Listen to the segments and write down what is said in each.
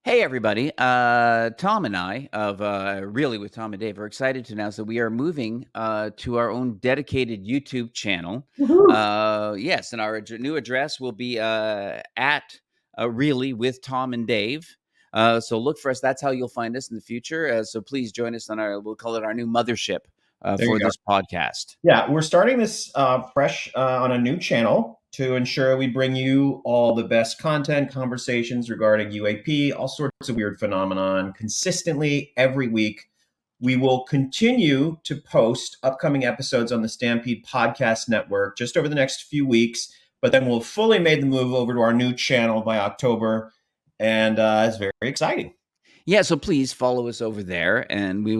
Hey everybody, Tom and I of Really with Tom and Dave are excited to announce that we are moving to our own dedicated YouTube channel. Woohoo! Yes, and our new address will be at Really with Tom and Dave. So look for us. That's how you'll find us in the future. So please join us on we'll call it our new mothership There you for go. this podcast. Yeah, we're starting this fresh on a new channel to ensure we bring you all the best content, conversations regarding UAP, all sorts of weird phenomenon consistently every week. We will continue to post upcoming episodes on the Stampede Podcast Network just over the next few weeks, but then we'll fully made the move over to our new channel by October, and it's very exciting. Yeah, so please follow us over there, and we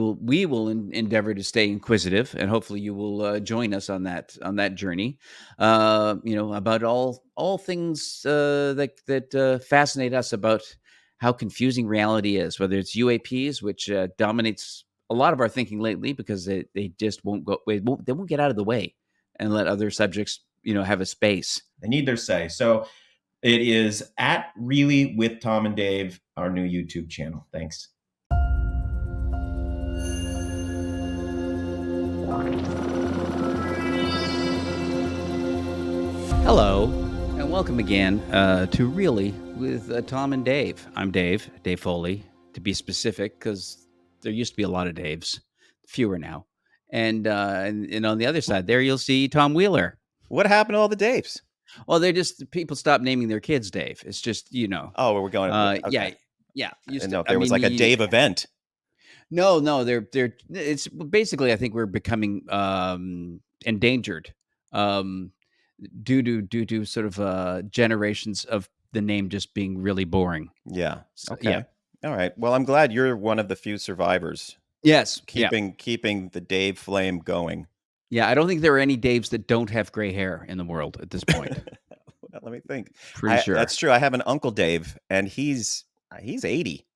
will endeavor to stay inquisitive, and hopefully you will join us on that journey. About all things that fascinate us about how confusing reality is, whether it's UAPs, which dominates a lot of our thinking lately, because they just won't go, they won't get out of the way and let other subjects have a space. They need their say. So it is at Really with Tom and Dave, our new YouTube channel. Thanks. Hello, and welcome again to Really with Tom and Dave. I'm Dave Foley, to be specific, because there used to be a lot of Daves, fewer now. And on the other side there, you'll see Tom Wheeler. What happened to all the Daves? Well, people stopped naming their kids Dave. It's just, Oh, we're going. yeah. I didn't know if there was like a Dave event. No, it's basically, I think we're becoming endangered. Due to sort of generations of the name just being really boring. Yeah. So, Okay. yeah. All right. Well, I'm glad you're one of the few survivors. Yes. Keeping the Dave flame going. Yeah. I don't think there are any Daves that don't have gray hair in the world at this point. Let me think. Pretty sure that's true. I have an Uncle Dave, and he's 80.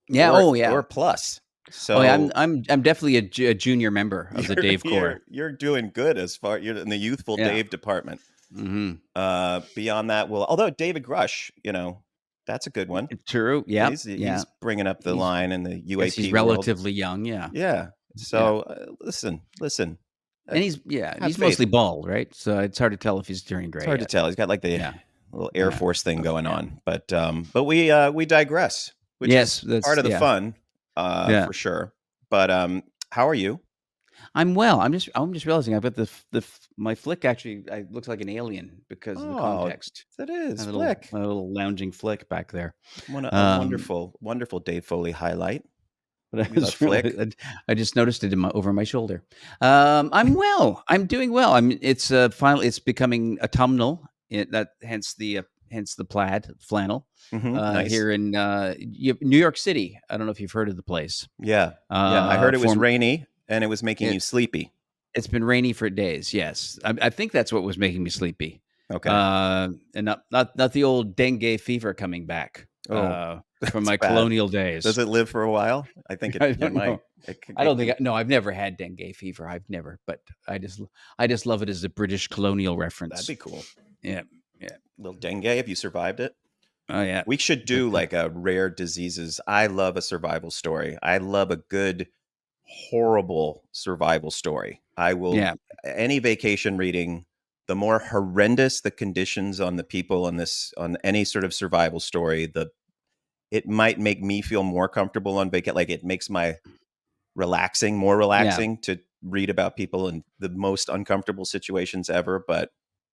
Yeah. Or plus. So I'm definitely a junior member of the Dave Corps. You're doing good you're in the youthful Dave department. Mm-hmm. Beyond that, although David Grush, that's a good one. True. Yeah. He's bringing up the line in the UAP. He's relatively young. Yeah. Yeah. So listen. And he's mostly bald, right? So it's hard to tell if he's turning gray. It's hard to tell. He's got like the little Air Force thing going on. But we digress, which is part of the fun. For sure. But how are you? I'm well. I'm just realizing I've got my flick actually looks like an alien because of the context. It is a flick. Little lounging flick back there. A wonderful Dave Foley highlight. But I just noticed it over my shoulder. I'm well. I'm doing well. It's finally it's becoming autumnal. Hence the plaid flannel. Nice. Here in New York City. I don't know if you've heard of the place. Yeah. I heard it was rainy and it was making you sleepy. It's been rainy for days. Yes, I think that's what was making me sleepy. Okay. And not the old dengue fever coming back from my colonial days. Does it live for a while? I think it might. I don't think. No, I've never had dengue fever. I've never. But I just love it as a British colonial reference. That'd be cool. Yeah. Little dengue. Have you survived it? Oh yeah. We should do like a rare diseases. I love a survival story. I love a good, horrible survival story. I will. Yeah. Any vacation reading, the more horrendous the conditions on the people on any sort of survival story, it might make me feel more comfortable on vacation. Like it makes more relaxing to read about people in the most uncomfortable situations ever. But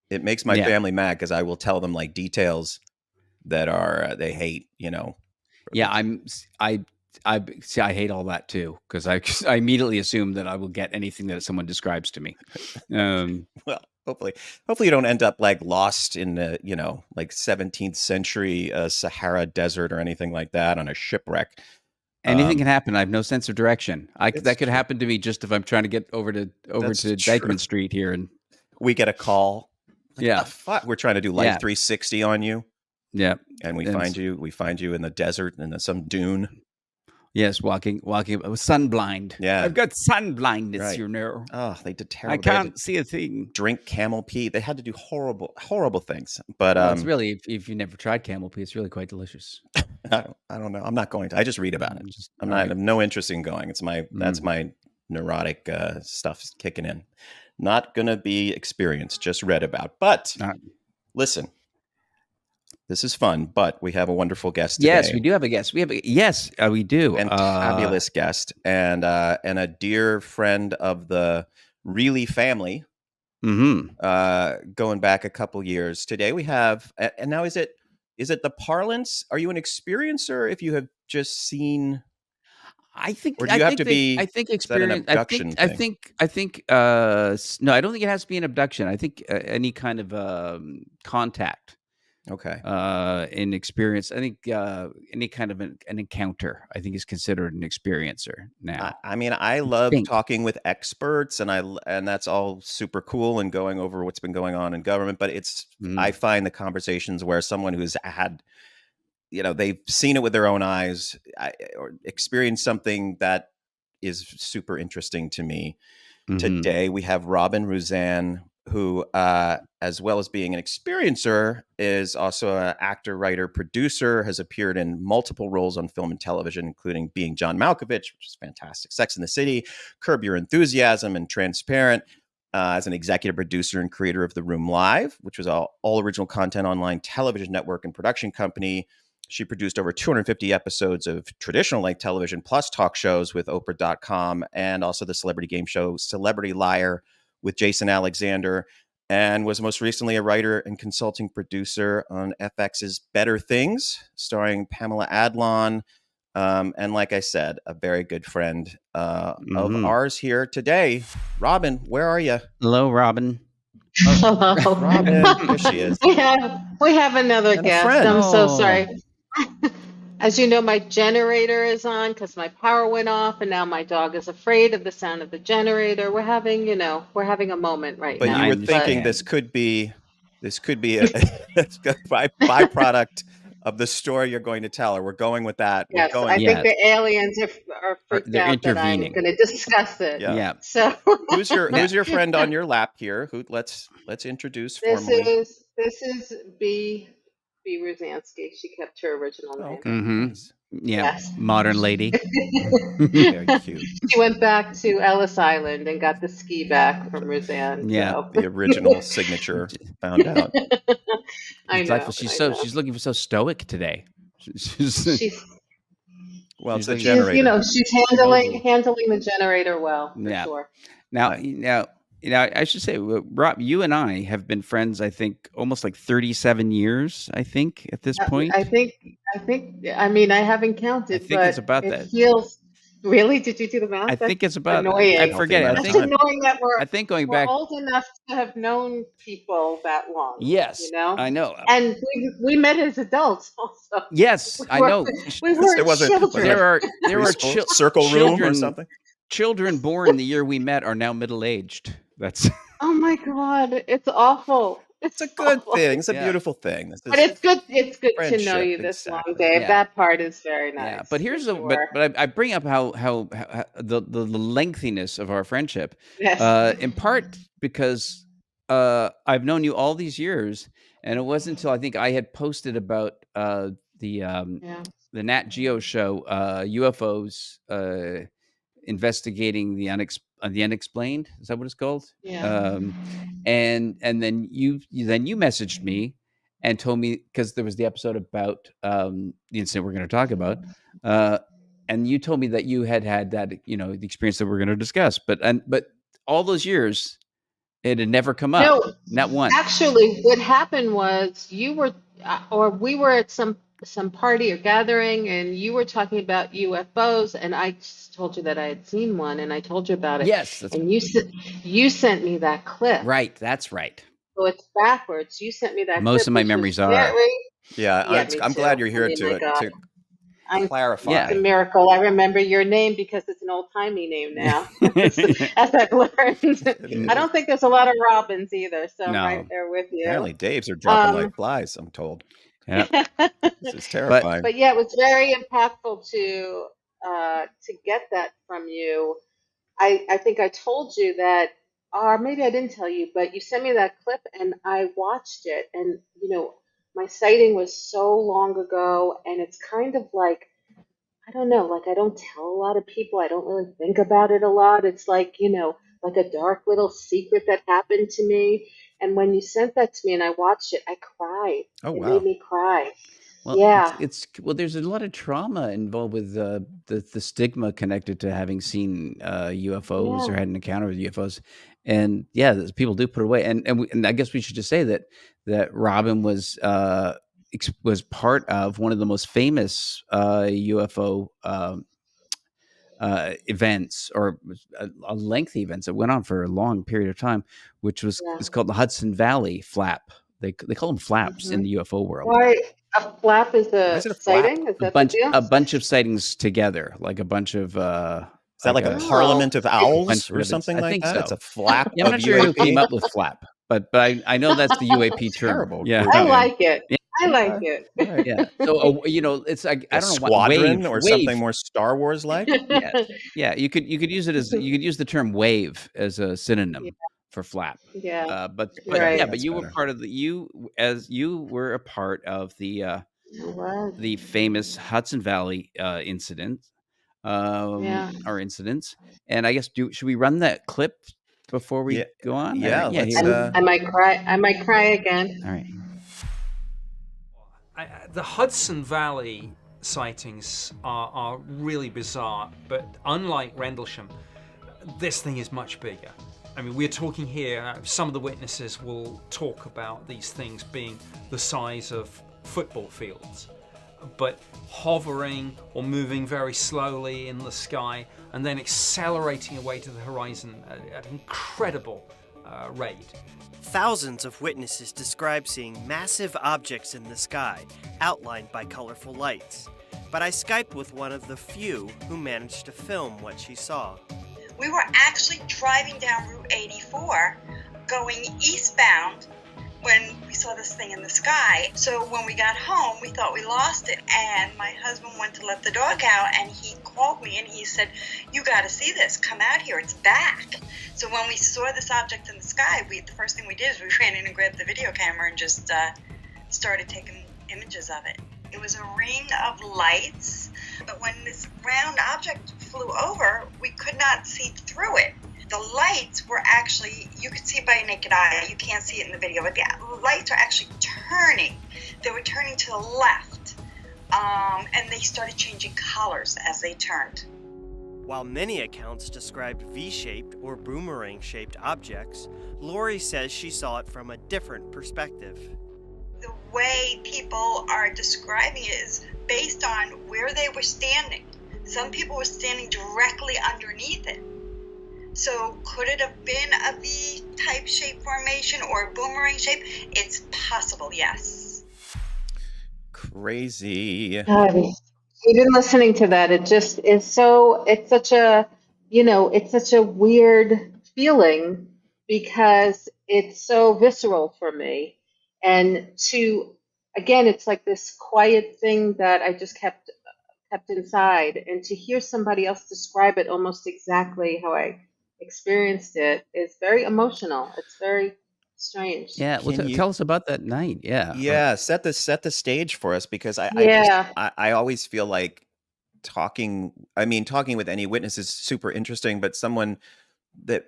it makes my family mad because I will tell them like details that are they hate. Yeah, I hate all that too because I immediately assume that I will get anything that someone describes to me. Well, hopefully you don't end up like lost in the like 17th century Sahara desert or anything like that on a shipwreck. Anything can happen. I have no sense of direction. That could happen to me just if I'm trying to get over to Dykeman Street here, and we get a call. Yeah, we're trying to do Life 360 on you. Yeah, and we find you in the desert in some dune. Yes, walking with sun blind. Yeah, I've got sun blindness, you know. Oh, they did terrible. I can't see a thing. Drink camel pee. They had to do horrible things. But it's really, if you never tried camel pee, it's really quite delicious. I don't know. I'm not going to. I just read about it. Just, I'm all not. I right. have no interest in going. That's Mm. my neurotic stuff kicking in. Not gonna be experienced. Just read about. But Uh, listen, this is fun. But we have a wonderful guest yes, today. we do have a guest. Yes, we do. Fantabulous guest and a dear friend of the Really family. Going back a couple years. Today we have, and now is it the parlance? Are you an experiencer if you have just seen, I think or do I you have think to they be? I think Is that an experience abduction I thing? think no, I don't think it has to be an abduction. I think any kind of contact Okay. in experience. I think any kind of an encounter, I think, is considered an experiencer now. I mean, I love Think. talking with experts, and that's all super cool and going over what's been going on in government. But I find the conversations where someone who's had, they've seen it with their own eyes, or experienced something that is super interesting to me. Today we have Robin Ruzan, who, as well as being an experiencer, is also an actor, writer, producer, has appeared in multiple roles on film and television, including being John Malkovich, which is fantastic, Sex and the City, Curb Your Enthusiasm, and Transparent. As an executive producer and creator of The Room Live, which was all original content online television network and production company. She produced over 250 episodes of traditional like television plus talk shows with Oprah.com, and also the celebrity game show Celebrity Liar with Jason Alexander, and was most recently a writer and consulting producer on FX's Better Things, starring Pamela Adlon. And like I said, a very good friend of ours here today. Robin, where are you? Hello, Robin. Hello. Robin, there she is. We have another And a guest. friend. I'm so Oh. sorry. As you know, my generator is on because my power went off, and now my dog is afraid of the sound of the generator. We're having a moment right But now. you I were thinking understand. this could be a byproduct of the story you're going to tell her. We're going with that. We're Yes, going. I think Yes. the aliens are freaked They're out that I'm intervening. going to discuss it. Yeah. Yeah. So Who's your friend on your lap here? Let's introduce formally. this is B Ruzansky. She kept her original name. Okay. Nice. Yeah. Yes. Modern lady. Very cute. She went back to Ellis Island and got the ski back from Ruzan. Yeah. So. The original signature found out. I It's know. delightful. She's looking for so stoic today. She's Well, it's She's a like- generator. she's handling the generator well, for Yeah. sure. Now, Right. I should say, Rob, you and I have been friends, I think, almost like 37 years, I think, at this point. I think, I mean, I haven't counted, I think but it's about it that. feels, really? Did you do the math? I think it's about, annoying. I forget it. I Healthy That's think, amount annoying that I think going we're back, old enough to have known people that long. yes, You know? I know. And we met as adults also. Yes, I know. We weren't It wasn't- children. There are Preschool, circle room or something. Children born the year we met are now middle-aged. That's Oh my God, it's awful. It's a good awful. thing. It's a Yeah. beautiful thing. This But is it's good to friendship, know you this exactly. long, Dave. Yeah. That part is very nice. yeah. But here's for sure. but I bring up how the lengthiness of our friendship, Yes. in part because I've known you all these years, and it wasn't until I think I had posted about Yeah. the Nat Geo show, UFOs investigating the unexplained. Is that what it's called? Yeah. And then you messaged me and told me, because there was the episode about the incident we're going to talk about, and you told me that you had that the experience that we're going to discuss, but all those years it had never come up, No, not once. actually, what happened was you were, or we were at some party or gathering, and you were talking about UFOs, and I just told you that I had seen one, and I told you about it. Yes, that's And you sent me that clip. right. That's right. So it's backwards. You sent me that Most clip. of my which was memories are. very- Yeah, Yeah, me I'm glad too. you're here I mean, my God. to I'm- clarify. Yeah. It's a miracle. I remember your name because it's an old-timey name now, as I've learned. I don't think there's a lot of Robins either, so I'm No. right there with you. Apparently, Dave's are dropping Um, like flies. I'm told. Yeah. This is terrifying. But yeah, it was very impactful to get that from you. I think I told you that, or maybe I didn't tell you, but you sent me that clip and I watched it, and my sighting was so long ago, and it's kind of like, I don't know, like I don't tell a lot of people. I don't really think about it a lot. It's like, like a dark little secret that happened to me. And when you sent that to me and I watched it, I cried. Oh, It made wow. me cry. Well, Yeah. well. There's a lot of trauma involved with the stigma connected to having seen UFOs or Yeah. had an encounter with UFOs, and yeah, people do put it away. And I guess we should just say that Robin was part of one of the most famous UFO events, or a lengthy events that went on for a long period of time, which Yeah. is called the Hudson Valley Flap. They call them flaps in Hmm. the UFO world. Why a flap is Why a is it a flap? sighting? Is A that the bunch deal? a bunch of sightings together, like a bunch of Is that like a Oh, parliament of bunch owls of or events. something I like think that? It's a so. flap Yeah, I'm of not sure who came UAP? up with flap, but I know that's the UAP term. Terrible Yeah. I group name. like it. Yeah. I like Okay. it. All right. Yeah. So, it's like, I A don't know what squadron or something wave. more Star Wars like? Yes. Yeah, you could use the term wave as a Yeah, synonym for flap. yeah, But Okay, yeah, right. but that's you were better. part of you were a part of It was. the famous Hudson Valley incident, Yeah. or incidents. And I guess, should we run that clip before Yeah, we go on? All yeah. right. Yeah, Let's. here we go. I might cry. I might cry again. All right. The Hudson Valley sightings are really bizarre, but unlike Rendlesham, this thing is much bigger. I mean, we're talking here, some of the witnesses will talk about these things being the size of football fields, but hovering or moving very slowly in the sky and then accelerating away to the horizon at an incredible rate. Thousands of witnesses describe seeing massive objects in the sky, outlined by colorful lights. But I Skyped with one of the few who managed to film what she saw. We were actually driving down Route 84, going eastbound, when we saw this thing in the sky. So when we got home, we thought we lost it, and my husband went to let the dog out, and he called me and he said, "You got to see this, come out here, it's back." So when we saw this object in the sky, the first thing we did is we ran in and grabbed the video camera and just started taking images of it. It was a ring of lights, but when this round object flew over, we could not see through it. The lights were actually, you could see by a naked eye, you can't see it in the video, but the lights are actually turning. They were turning to the left, and they started changing colors as they turned. While many accounts described V-shaped or boomerang-shaped objects, Lori says she saw it from a different perspective. The way people are describing it is based on where they were standing. Some people were standing directly underneath it. So could it have been a V-type shape formation or a boomerang shape? It's possible, yes. Crazy. God, even listening to that, it just is so, it's such a, it's such a weird feeling because it's so visceral for me. And again, it's like this quiet thing that I just kept inside. And to hear somebody else describe it almost exactly how I experienced it is very emotional. It's very strange. Yeah. Well, Can you? tell us about that night. Yeah. Yeah, set the stage for us, because Yeah. I always feel like talking with any witness is super interesting, but someone that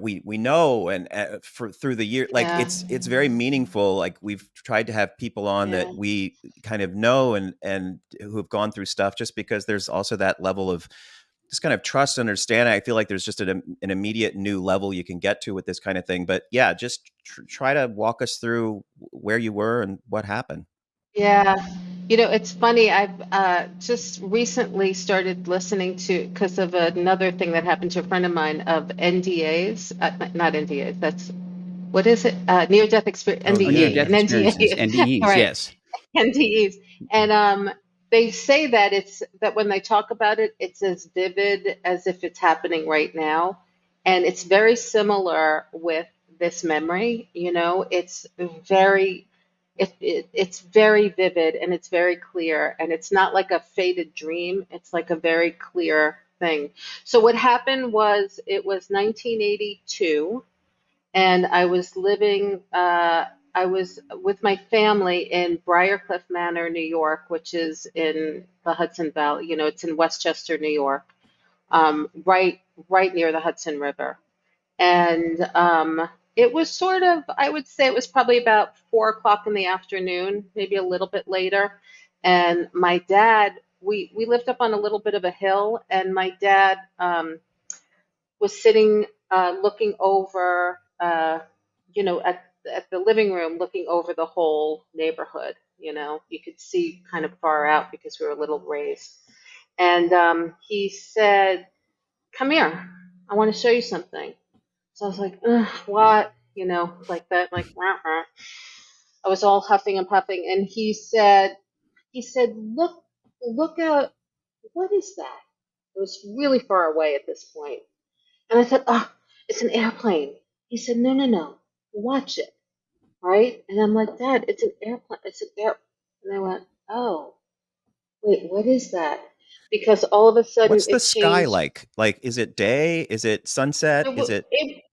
we know, and through the year, like Yeah. it's very meaningful. Like, we've tried to have people on Yeah. that we kind of know and who have gone through stuff, just because there's also that level of just kind of trust and understanding. I feel like there's just an immediate new level you can get to with this kind of thing. But yeah, just try to walk us through where you were and what happened. Yeah. It's funny. I've just recently started listening to, because of another thing that happened to a friend of mine, of NDAs, not NDAs, that's, what is it? Near-death experience, Oh, Near NDA, death an experiences, NDA. NDEs. Right. Yes. NDEs. And they say that that when they talk about it, it's as vivid as if it's happening right now. And it's very similar with this memory. It's very, it's very vivid and it's very clear. And it's not like a faded dream. It's like a very clear thing. So what happened was, it was 1982. And I was living I was with my family in Briarcliff Manor, New York, which is in the Hudson Valley. You know, it's in Westchester, New York, right near the Hudson River. And it was sort of, I would say it was probably about 4 o'clock in the afternoon, maybe a little bit later. And my dad, we lived up on a little bit of a hill, and my dad was sitting looking over, at the living room, looking over the whole neighborhood. You know, you could see kind of far out because we were a little raised. And he said, "Come here, I want to show you something." So I was like, "Ugh, what?" You know, like that, like, rah, rah. I was all huffing and puffing, and he said, look at, what is that? It was really far away at this point. And I said, "Oh, it's an airplane." He said, "No, no, no, watch it." Right? And I'm like, "Dad, it's an airplane. It's an air." And I went, "Oh, wait, what is that?" Because all of a sudden What's the it sky changed. like? Like, is it day? Is it sunset? It, Is wa- it it,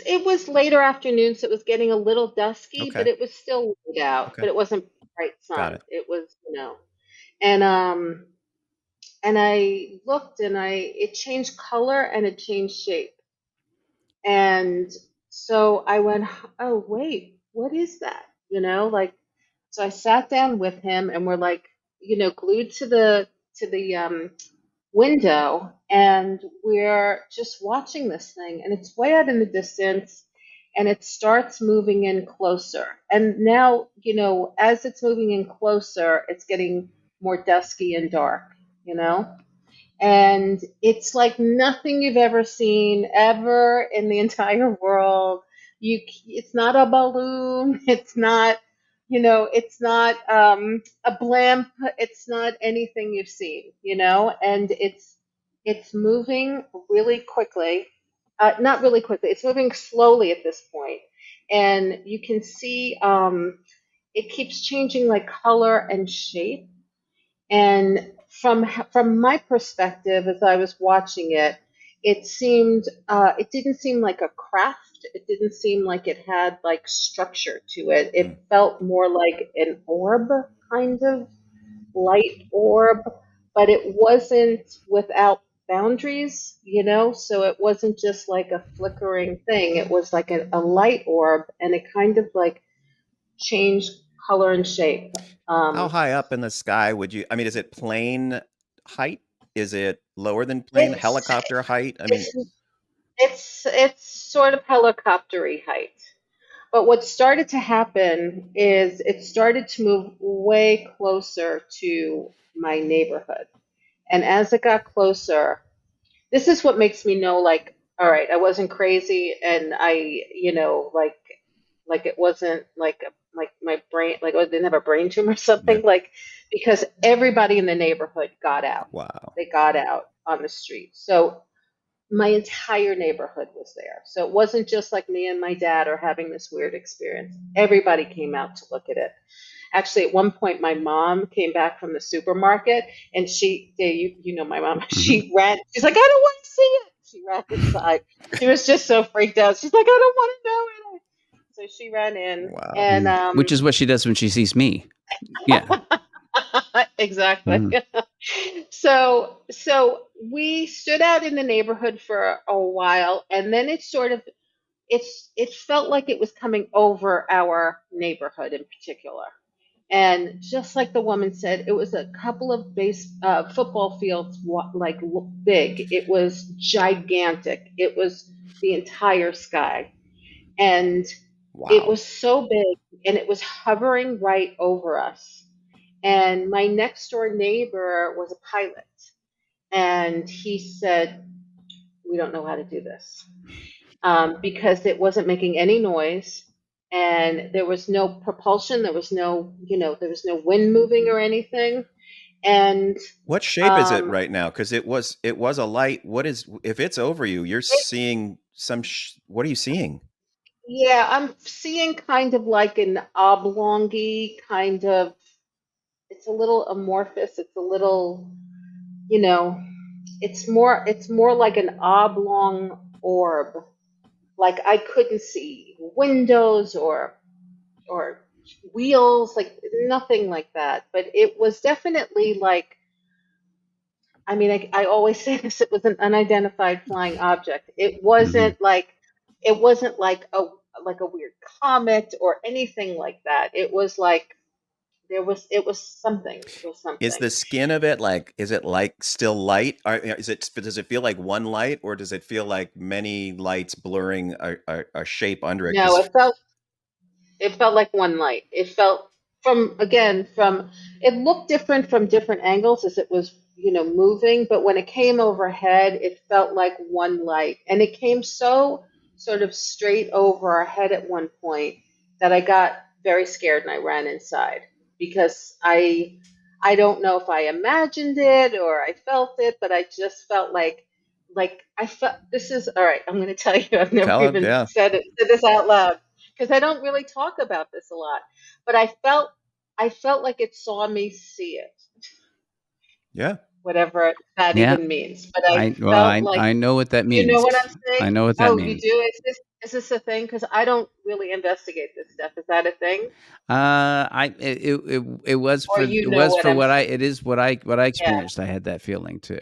it was later afternoon, so it was getting a little dusky, but okay? it was still light out, Okay, but it wasn't bright got sun. it. It was, and and I looked, and it changed color and it changed shape. And so I went, "Oh, wait, what is that?" Like, so I sat down with him, and we're like, glued to the window, and we're just watching this thing, and it's way out in the distance, and it starts moving in closer. And now, as it's moving in closer, it's getting more dusky and dark, you know? And it's like nothing you've ever seen ever in the entire world. It's not a balloon. It's not, it's not a blimp. It's not anything you've seen, and it's moving really quickly. Not really quickly. It's moving slowly at this point, and you can see it keeps changing like color and shape. And from my perspective, as I was watching it, it didn't seem like a craft. It didn't seem like it had like structure to it. Mm. It felt more like an orb, kind of light orb, but it wasn't without boundaries, So it wasn't just like a flickering thing. It was like a light orb, and it kind of like changed color and shape. How Um, high up in the sky would you? I mean, is it plane height? Is it lower than plane it's helicopter height? I mean, it's it's sort of helicoptery height. But what started to happen is it started to move way closer to my neighborhood. And as it got closer, this is what makes me know, like, all right, I wasn't crazy, and like it wasn't like my brain, like I didn't have a brain tumor or yeah. something, like, because everybody in the neighborhood got out. Wow. They got out on the street. So my entire neighborhood was there. So it wasn't just like me and my dad are having this weird experience. Everybody came out to look at it. Actually, at one point, my mom came back from the supermarket, and you know my mom, Mhm. she ran. She's like, "I don't want to see it." She ran inside. She was just so freaked out. She's like, "I don't want to know it." So she ran in, Wow. and Which is what she does when she sees me. Yeah. exactly. Mhm. So we stood out in the neighborhood for a while, and then it felt like it was coming over our neighborhood in particular. And just like the woman said, it was a couple of football fields, big. It was gigantic. It was the entire sky, and it Wow. was so big, and it was hovering right over us. And my next door neighbor was a pilot, and he said, "We don't know how to do this," because it wasn't making any noise, and there was no propulsion. There was no wind moving or anything. And What shape is it um, right now? Because it was a light. What is if it's over you? You're it's seeing some. What are you seeing? yeah, I'm seeing kind of like an oblongy kind of. It's a little amorphous. It's a little, you know, it's more like an oblong orb. Like I couldn't see windows or or wheels, like nothing like that. But it was definitely like, I mean, I always say this, it was an unidentified flying object. It wasn't like a weird comet or anything like that. It was like it was something. It was Is something. the skin of it like, is it like still light? Or does it feel like one light, or does it feel like many lights blurring a shape under it? No, it felt like one light. It felt from it looked different from different angles as it was, moving, but when it came overhead, it felt like one light. And it came so sort of straight over our head at one point that I got very scared and I ran inside because I don't know if I imagined it or I felt it, but I just felt like I felt this is all right. I'm going to tell you, I've never Tell it, even yeah. said this out loud because I don't really talk about this a lot. But I felt like it saw me see it, Yeah. whatever that Yeah. even means. But I felt like, I know what that you know means. what I'm I saying? know what that Oh, you means. do? Is this a thing? Because I don't really investigate this stuff. Is that a thing? It was Or it you know was what for I'm what saying? it is what I Yeah. experienced. I had that feeling too.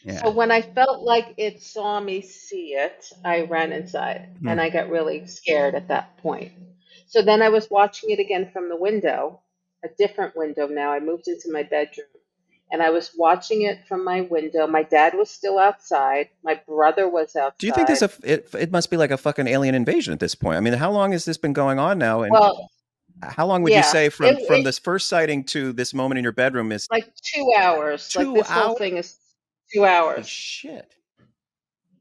So Yeah. when I felt like it saw me see it, I ran inside and I got really scared at that point. So then I was watching it again from the window, a different window now. I moved into my bedroom and I was watching it from my window. My dad was still outside. My brother was Do you think outside. it must be like a fucking alien invasion at this point? I mean, how long has this been going on now? And Well, how long would you yeah, say it, from it this first sighting to this moment in your bedroom is like 2 hours. Like 2 this whole hours? thing is two Holy hours. shit.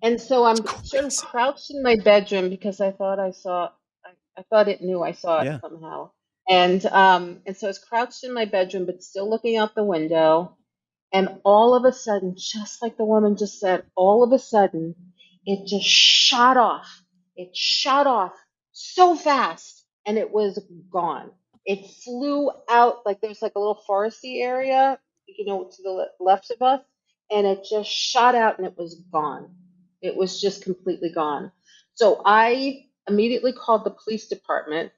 And so It's I'm sort of crazy. crouched in my bedroom because I thought it knew I saw it Yeah. somehow. And so I was crouched in my bedroom, but still looking out the window. And all of a sudden, just like the woman just said, all of a sudden, it just shot off. It shot off so fast, and it was gone. It flew out like there's like a little foresty area, to the left of us, and it just shot out and it was gone. It was just completely gone. So I immediately called the police department.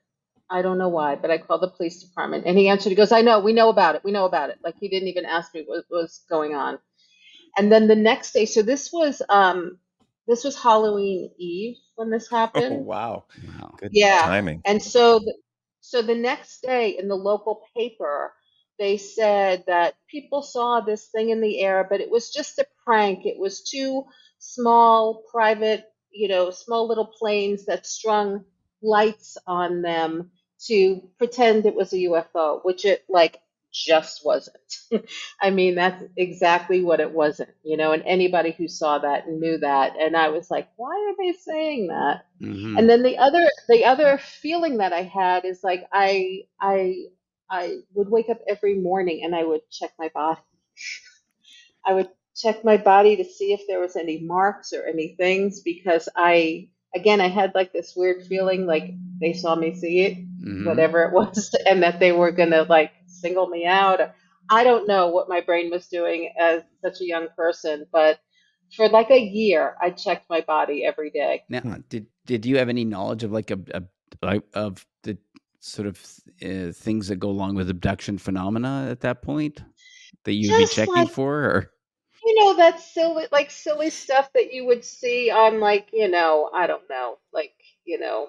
I don't know why, but I called the police department and he answered. He goes, I know, we know about it. We know about it. Like he didn't even ask me what was going on. And then the next day, so this was Halloween Eve when this Oh, happened. wow. Wow. Good Yeah. timing. And so the next day in the local paper, they said that people saw this thing in the air, but it was just a prank. It was two small private, small little planes that strung lights on them to pretend it was a UFO, which it like just wasn't. I mean, that's exactly what it wasn't, and anybody who saw that knew that. And I was like, why are they saying that? Hmm. And then the other feeling that I had is like I would wake up every morning and I would check my body. I would check my body to see if there was any marks or any things because I had like this weird feeling like they saw me see it, Hmm. whatever it was, and that they were gonna like single me out. I don't know what my brain was doing as such a young person, but for like a year, I checked my body every day. Now, did you have any knowledge of like of the sort of things that go along with abduction phenomena at that point that you would be Just checking like for? Or that silly stuff that you would see on like, I don't know, like, you know,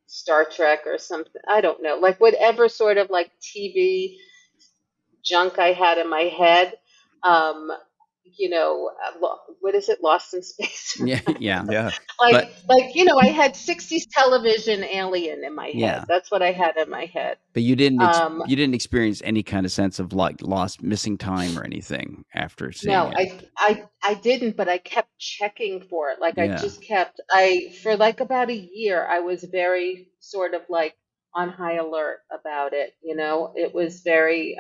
Star Trek or something. I don't know, like whatever sort of like TV junk I had in my head. Um, what is it? Lost in Space. yeah, yeah, Yeah. but I had 60s television alien in my head. yeah, That's what I had in my head. but Um, you didn't experience any kind of sense of like lost missing time or anything after seeing No, it. I didn't, but I kept checking for it. Like I Yeah. just kept I for like about a year I was very sort of like on high alert about it, It was very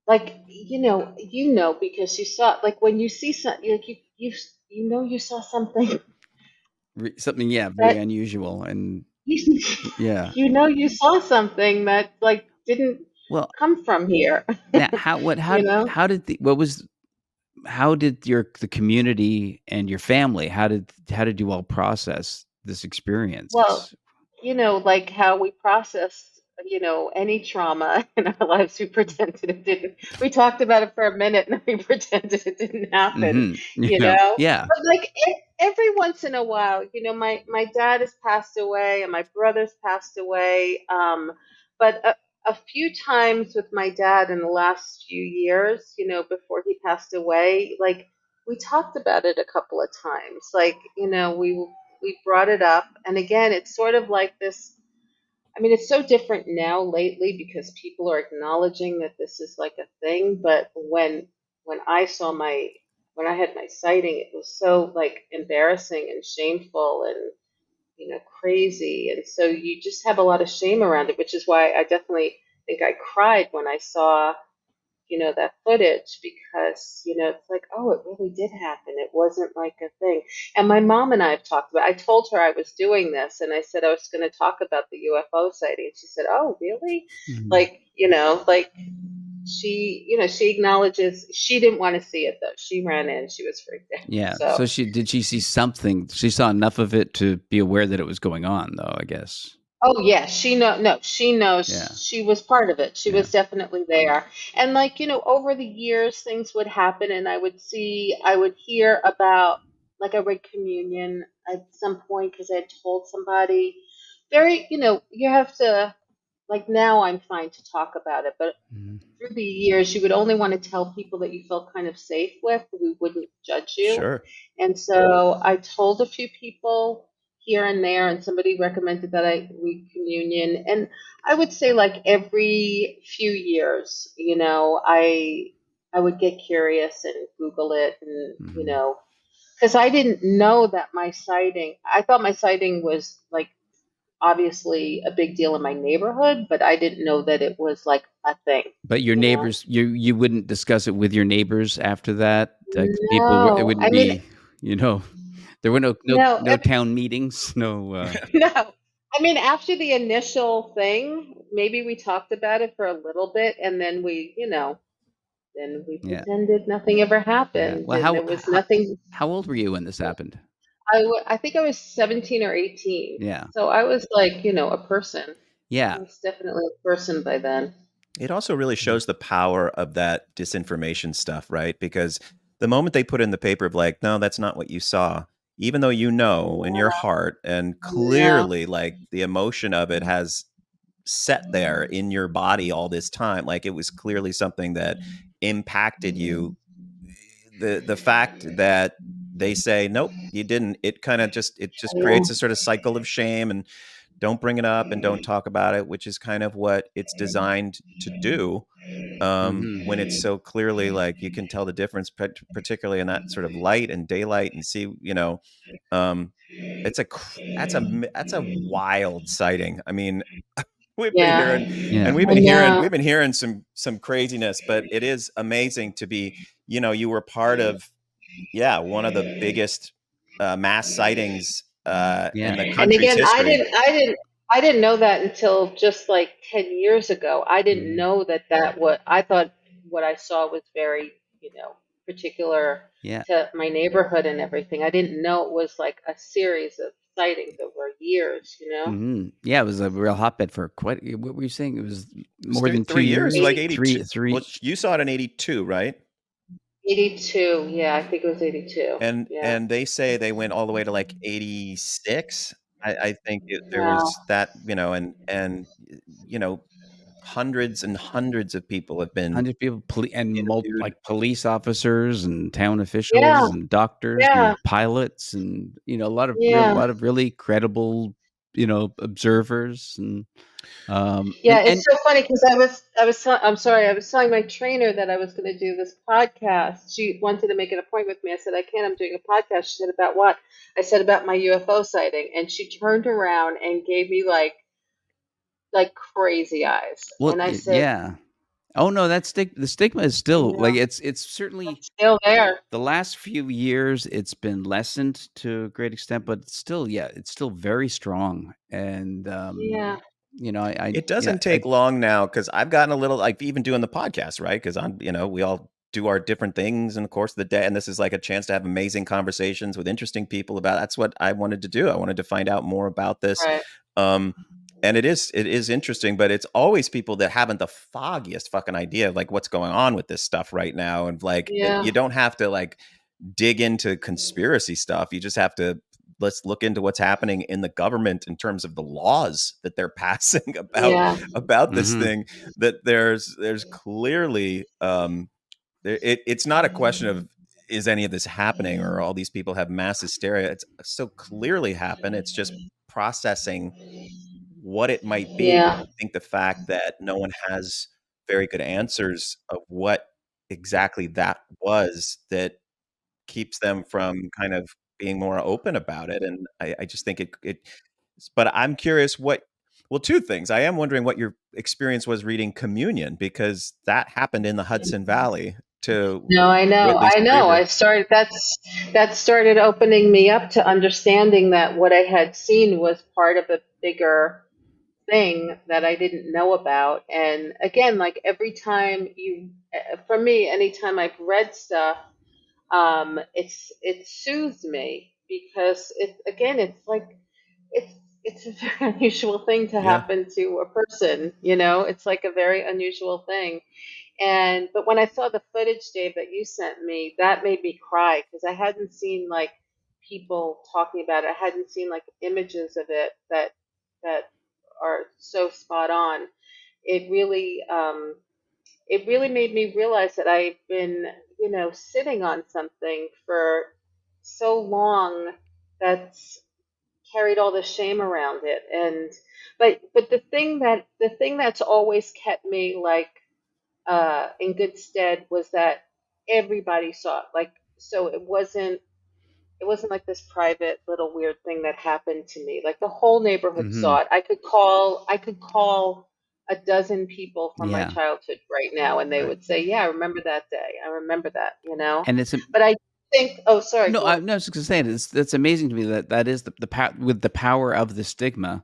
like because you saw like when you see something like you saw something Something, yeah, very that unusual. And you yeah. you saw something that like didn't Well, come from here, now you know? how did how did the community and your family, how did you all process this Well, experience? like how we process, any trauma in our lives, we pretended it didn't. We talked about it for a minute and then we pretended it didn't happen, Hmm. Yeah. Yeah. But like every once in a while, my dad has passed away and my brother's passed away. But a few times with my dad in the last few years, before he passed away, like we talked about it a couple of times. Like, we brought it up. And again, it's sort of like this. I mean, it's so different now lately because people are acknowledging that this is like a thing. But when I saw when I had my sighting, it was so like embarrassing and shameful and crazy. And so you just have a lot of shame around it, which is why I definitely think I cried when I saw that footage because, it's like, oh, it really did happen. It wasn't like a thing. And my mom and I have talked about, I told her I was doing this and I said I was going to talk about the UFO sighting. And she said, oh, really? Mhm. Like, like she acknowledges she didn't want to see it though. She ran in, she was freaked out. Yeah. So, So did she see something? She saw enough of it to be aware that it was going on, though, I guess. oh yeah, she knows Yeah. she was part of it. She Yeah. was definitely there. And like, over the years things would happen and I would hear about like I read communion at some point because I had told somebody very, you have to like now I'm fine to talk about it, but Mhm. through the years you would only want to tell people that you felt kind of safe with who wouldn't judge you. Sure. And so I told a few people here and there, and somebody recommended that I read communion. And I would say like every few years, I would get curious and Google it, and Mhm. because I didn't know that my sighting. I thought my sighting was like obviously a big deal in my neighborhood, but I didn't know that it was like a thing. But your You know? neighbors, you wouldn't discuss it with your neighbors after that? Like, it No, wouldn't I mean, be, you know, there were no. no town meetings, no, No. I mean, after the initial thing, maybe we talked about it for a little bit and then then we yeah, pretended nothing ever yeah. happened Well, and there was nothing. how old were you when this happened? I think I was 17 or 18. Yeah. So I was like, a person. I Yeah. was definitely a person by then. It also really Mhm. shows the power of that disinformation stuff, right? Because the moment they put in the paper of like, no, that's not what you saw, even though you know in your heart and Yeah. clearly like the emotion of it has set there in your body all this time, like it was clearly something that impacted you. The fact that they say, nope, you didn't, it just Yeah. creates a sort of cycle of shame and don't bring it up and don't talk about it, which is kind of what it's designed to do. Mhm. When it's so clearly like you can tell the difference, particularly in that sort of light and daylight, and see, um, that's a wild sighting. I mean, we've been Yeah. hearing, Yeah. and I know. we've been hearing some craziness, but it is amazing to be, you were part of, yeah, one of the biggest mass sightings Yeah. in the And country's again, history. I didn't know that until just like 10 years ago. I didn't Mhm. know that what I thought what I saw was very, particular Yeah. to my neighborhood and everything. I didn't know it was like a series of sightings over years. Mhm. Yeah, it was a real hotbed for quite what were you saying? It was It was more than 2 3 years, years? like 82, 82. Well, 3 you saw it in 82, right? 82. Yeah, I think it was 82. Yeah. And they say they went all the way to like 86. I think there Wow. was that, and you know, hundreds and hundreds of people have been 100 people, interviewed. like police officers and town Yeah. officials and doctors Yeah. and pilots and, a Yeah. lot of really credible, observers Yeah, and it's so funny because I'm sorry, I was telling my trainer that I was going to do this podcast. She wanted to make an appointment with me. I said, I can't, I'm doing a podcast. She said, about what? I said, about my UFO sighting. And she turned around and gave me like crazy eyes. well, And I said, yeah. Oh no, the stigma is you still like know, it's certainly it's still there. the last few years it's been lessened to a great extent, but it's still, yeah, it's still very strong. And Yeah. It yeah, doesn't take long now because I've gotten a little like even doing the podcast, right? Because we all do our different things in the course of the day, and this is like a chance to have amazing conversations with interesting people about. That's what I wanted to do. I wanted to find out more about this. Right. And it is interesting, but it's always people that haven't the foggiest fucking idea of like what's going on with this stuff right now. And like, Yeah. you don't have to like dig into conspiracy stuff. You just have to, let's look into what's happening in the government in terms of the laws that they're passing Yeah. about this Mhm. thing. That there's clearly, it's not a question of, is any of this happening or all these people have mass hysteria. It's so clearly happened. It's just processing what it might be. Yeah. I think the fact that no one has very good answers of what exactly that was that keeps them from kind of being more open about it. And I just think but I'm curious well, two things. I am wondering what your experience was reading Communion, because that happened in the Hudson Valley to No, I know. witness I the know. river. That started opening me up to understanding that what I had seen was part of a bigger thing that I didn't know about. And again, like every time for me, anytime I've read stuff, it soothes me because it's like it's it's a very unusual thing to Yeah. happen to a person. It's like a very unusual thing. But when I saw the footage, Dave, that you sent me, that made me cry because I hadn't seen like people talking about it. I hadn't seen like images of it that are so spot on. It really it really made me realize that I've been, sitting on something for so long that's carried all the shame around it. But the thing that's always kept me like in good stead was that everybody saw it. Like, so it wasn't like this private little weird thing that happened to me. Like the whole neighborhood Mhm. saw it. I could call a dozen people from my Yeah. childhood right now, and they Right. would say, "Yeah, I remember that day. I remember that." And it's But I think, oh, sorry, no, go on. no, I was just gonna say that's amazing to me that is with the power of the stigma,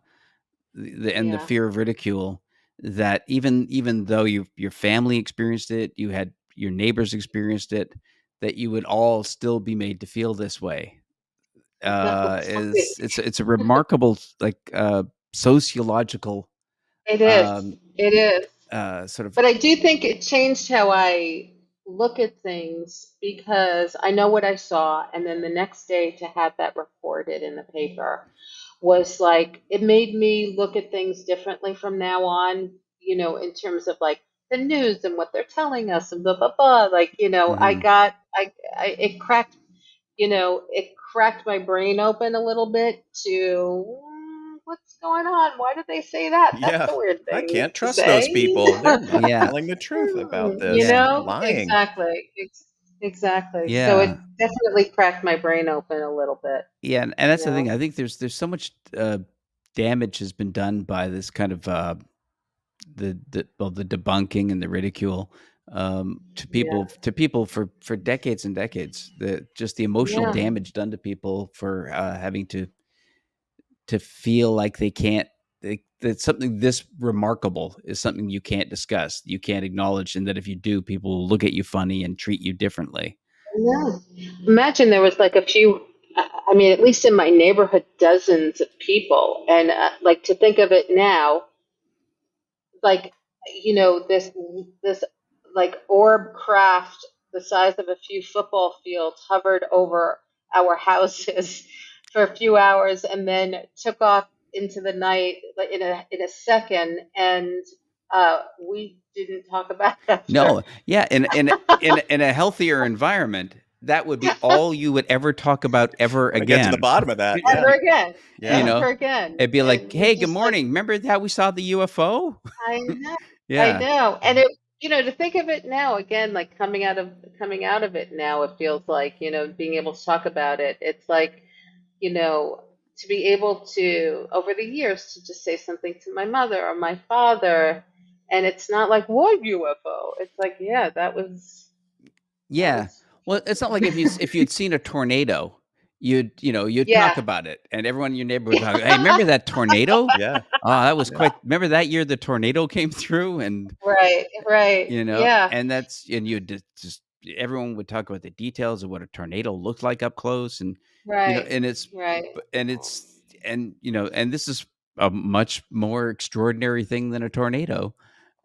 and the Yeah, fear of ridicule, that even though your family experienced it, you had your neighbors experienced it, that you would all still be made to feel this way. exactly. It's a remarkable like sociological It is. um, It is. sort of. But I do think it changed how I look at things because I know what I saw, and then the next day to have that reported in the paper was like it made me look at things differently from now on, in terms of like the news and what they're telling us and blah blah blah. Like, I Mhm. got I it cracked my brain open a little bit to what's going on? Why did they say that? That's Yeah. a weird I thing can't to trust those say. people. They're not Yeah, telling the truth about this. yeah, They're lying. Exactly. Exactly. So it yeah, definitely cracked my brain open a little bit, yeah, and you that's the thing. know? I think there's so much damage has been done by this kind of the debunking and the ridicule, Yeah. to people for decades and decades. Just the emotional Yeah. damage done to people for having to feel like they can't. That something this remarkable is something you can't discuss, you can't acknowledge, and that if you do, people will look at you funny and treat you differently. Yeah. Imagine there was like a few, I mean, at least in my neighborhood, dozens of people. And like to think of it now, like this like orb craft the size of a few football fields hovered over our houses for a few hours and then took off into the night like in a second, and we didn't talk about it after. No, yeah, in a healthier environment, that would be all you would ever talk about ever Want to get to the again. bottom of that. Yeah. Ever again. You Yeah. know, Ever again. it'd be like, And we "Hey, good just like, morning. Remember how we saw the UFO?" I know. I Yeah, know. And to think of it now again, like coming out of it now, it feels like, being able to talk about it. It's like, to be able to, over the years, to just say something to my mother or my father, and it's not like, what UFO? It's like, yeah, that yeah. was, Well, it's not like if you'd seen a tornado, you'd talk yeah, about it, and everyone in your neighborhood would talk, "Hey, remember that tornado? Yeah. Oh, that was Yeah. quite. Remember that year the tornado came through?" And right, right, yeah, and you just everyone would talk about the details of what a tornado looked like up close, and right, and it's right, and it's and and this is a much more extraordinary thing than a tornado.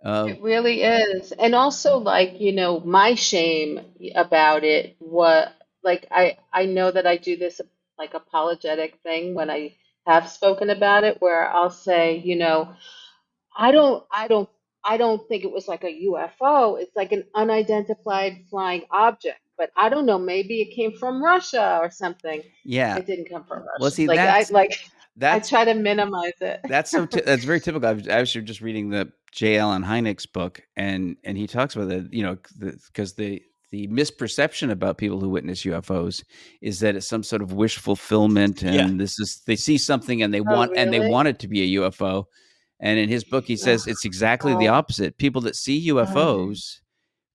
Uh, It really is. And also, like, my shame about it, what, like, I know that I do this like apologetic thing when I have spoken about it, where I'll say, I don't, I don't, I don't think it was like a UFO. It's like an unidentified flying object, but I don't know. Maybe it came from Russia or something. yeah. It didn't come from Well, Russia. see, Like I that's try to minimize it. that's very typical. I was just reading the J. Allen Hynek's book, and he talks about that. Because the misperception about people who witness UFOs is that it's some sort of wish fulfillment, Yeah. and they see something and Oh, they really? want it to be a UFO. And in his book, he Ugh, says it's exactly the oh, opposite. People that see oh, UFOs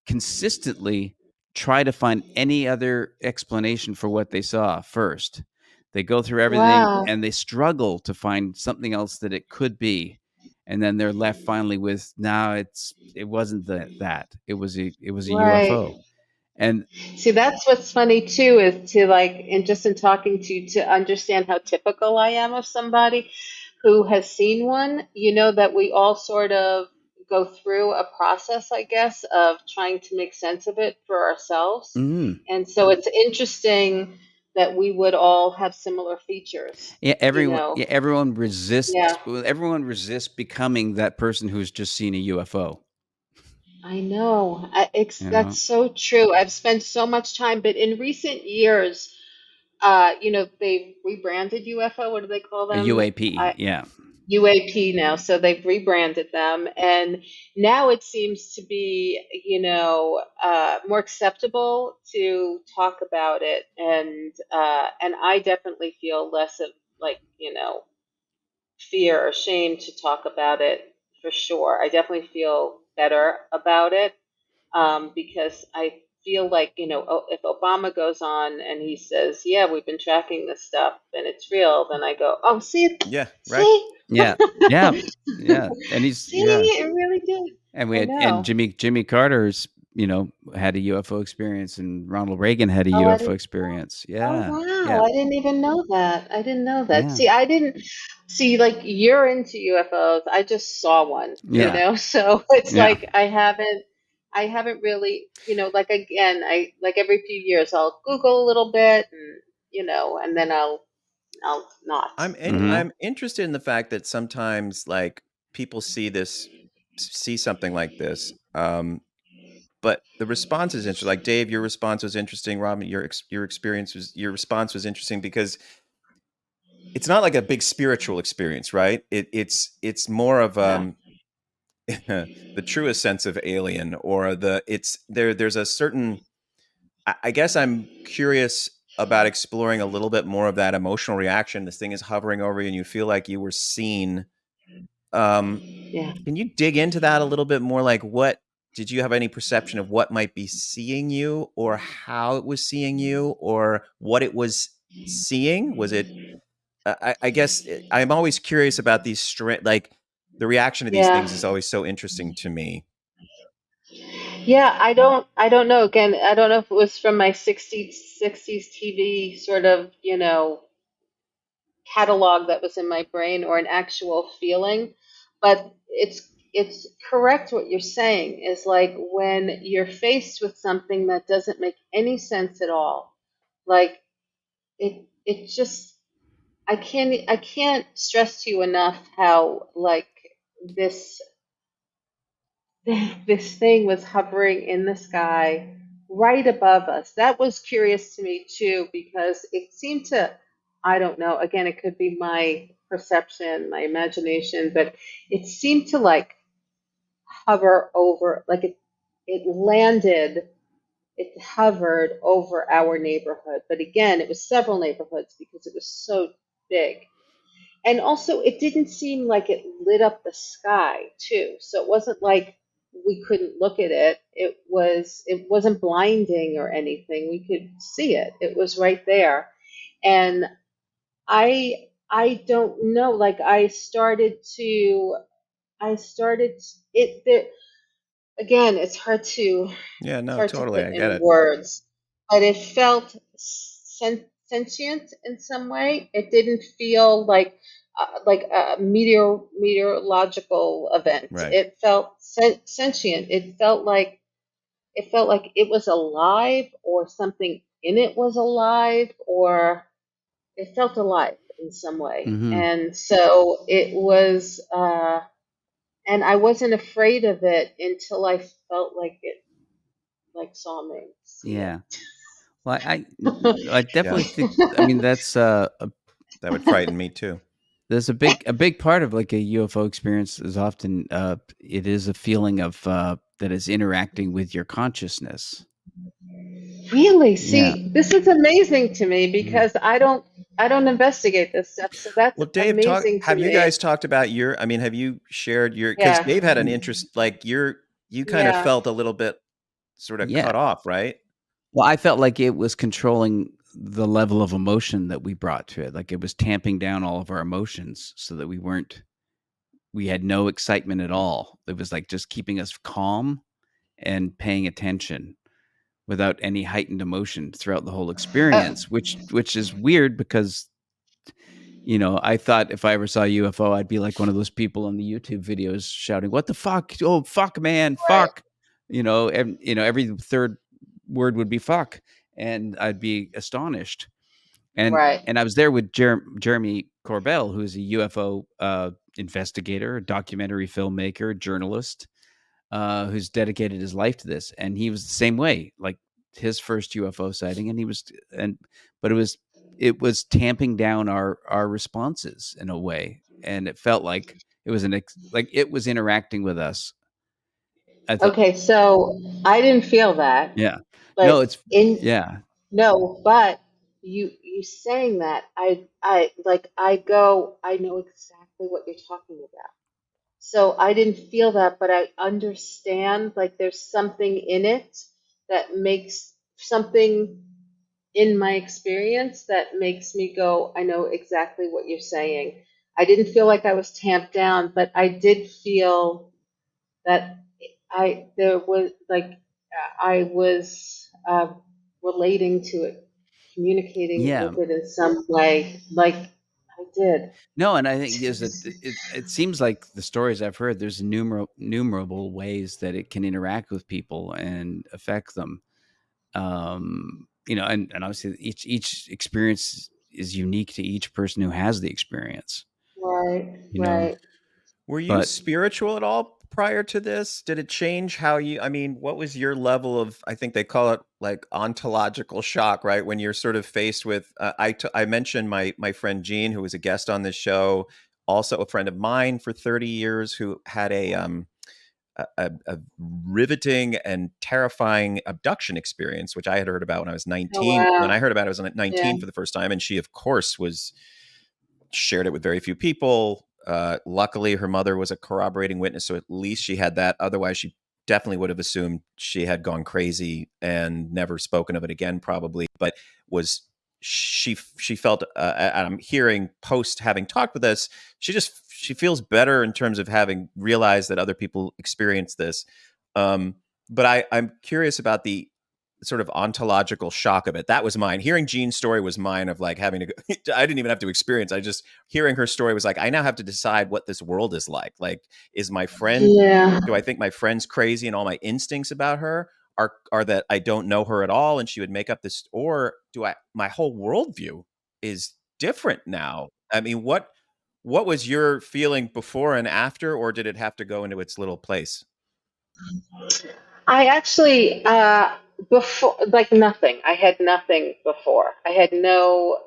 consistently try to find any other explanation for what they saw first. They go through everything wow. and they struggle to find something else that it could be. And then they're left finally with, no, it wasn't that. It was a UFO. Right. And See, that's what's funny too, is to like, and just in talking to you, to understand how typical I am of somebody who has seen one, that we all sort of go through a process, I guess, of trying to make sense of it for ourselves. mm, And so it's interesting that we would all have similar features, yeah, everyone Yeah, resists becoming that person who's just seen a UFO. I know. You know, That's so true. I've spent so much time, but in recent years, they've rebranded UFO. What do they call a them? UAP. Yeah. UAP now. So they've rebranded them, and now it seems to be, more acceptable to talk about it, and I definitely feel less of like, fear or shame to talk about it for sure. I definitely feel better about it, because I feel like, if Obama goes on and he says, "Yeah, we've been tracking this stuff and it's real," then I go, "Oh, see, Yeah. Right. see, Yeah. Yeah. Yeah. And see, it really did." and I know. Jimmy Carter's, had a UFO experience, and Ronald Reagan had a Oh, I UFO didn't. experience. Oh, Yeah. wow! Yeah. I didn't even know that. I didn't know that. Yeah. See, I didn't see, like, you're into UFOs. I just saw one, Yeah. So it's Yeah. like I haven't really, like, again, I like every few years I'll Google a little bit, and and then I'll not. Mhm. I'm interested in the fact that sometimes like people see something like this, but the response is interesting. Like Dave, your response was interesting. Robin, your response was interesting because it's not like a big spiritual experience, right? It's more of Yeah. the truest sense of alien, or there's a certain. I guess I'm curious about exploring a little bit more of that emotional reaction. This thing is hovering over you, and you feel like you were seen. Um, Yeah. can you dig into that a little bit more? Like, what did you have any perception of what might be seeing you, or how it was seeing you, or what it was seeing? Was it? I guess I'm always curious about like the reaction to these Yeah. things is always so interesting to me. Yeah, I don't know. Again, I don't know if it was from my '60s TV sort of, catalog that was in my brain, or an actual feeling, but it's correct what you're saying, is like when you're faced with something that doesn't make any sense at all. Like, it just, I can't stress to you enough how, like, this this thing was hovering in the sky right above us. That was curious to me too, because it seemed to, I don't know, again, it could be my perception, my imagination, but it seemed to like hover over, like it hovered over our neighborhood. But again, it was several neighborhoods because it was so big. And also, it didn't seem like it lit up the sky too. So it wasn't like we couldn't look at it. It wasn't blinding or anything. We could see it. It was right there. And I don't know, like, I started it there again, Yeah, it's no, hard to totally. put I get in it. words, but it felt sentient in some way. It didn't feel like like a meteorological event. Right. It felt sentient. It felt like it was alive, or something in it was alive, or it felt alive in some way. Hmm. And so it was, and I wasn't afraid of it until I felt like it, like saw me, see it. Yeah. Well, I Yeah. definitely think. I mean, That would frighten me too. there's a big part of like a UFO experience is often it is a feeling of that is interacting with your consciousness. Really? Yeah. See, this is amazing to me Mhm. because I don't investigate this stuff. So that's Well, Dave, amazing to have you me. guys talked about your, I mean, have you shared your, because Yeah. Dave had an interest, like you kind of Yeah. felt a little bit sort of Yeah. cut off, right? Well, I felt like it was controlling the level of emotion that we brought to it. Like it was tamping down all of our emotions so that we had no excitement at all. It was like just keeping us calm and paying attention without any heightened emotion throughout the whole Uh, experience, which is weird because I thought if I ever saw a UFO, I'd be like one of those people on the YouTube videos shouting, "What the fuck? Oh, fuck, man, right. fuck!" And every third word would be "fuck," and I'd be astonished. And Right. and I was there with Jeremy Corbell, who's a UFO investigator, documentary filmmaker, journalist, who's dedicated his life to this, and he was the same way. Like his first UFO sighting, but it was tamping down our responses in a way, and it felt like it was like it was interacting with us. I thought, Okay, so I didn't feel that, yeah, no, but it's in yeah, no, but you saying that, I know exactly what you're talking about. So I didn't feel that, but I understand, like there's something in it that makes something in my experience that makes me go, I know exactly what you're saying. I didn't feel like I was tamped down, but I did feel that there was like I was relating to it, communicating yeah. with it in some way, like I did. No, and I think is that it seems like the stories I've heard, there's numerable ways that it can interact with people and affect them. And obviously each experience is unique to each person who has the experience, Right, you know. right. Were you But spiritual at all prior to this? Did it change how you, I mean, what was your level of, I think they call it like ontological shock, right? When you're sort of faced with, I mentioned my friend Gene, who was a guest on this show, also a friend of mine for 30 years, who had a riveting and terrifying abduction experience, which I had heard about when I was Oh 19. When I wow. heard about it, I was Yeah. 19 for the first time. And she, of course, shared it with very few people. Luckily, her mother was a corroborating witness, so at least she had that. Otherwise, she definitely would have assumed she had gone crazy and never spoken of it again, probably. But was she felt? And I'm hearing post having talked with us, she feels better in terms of having realized that other people experience this. But I'm curious about the sort of ontological shock of it. That was mine. Hearing Jean's story was mine, of like having to go, I didn't even have to experience. I just, hearing her story was like, I now have to decide what this world is like. Like, is my friend, Yeah. do I think my friend's crazy and all my instincts about her are that I don't know her at all and she would make up this, or my whole worldview is different now? I mean, what was your feeling before and after, or did it have to go into its little place? I actually, before, like nothing. I had nothing before. I had no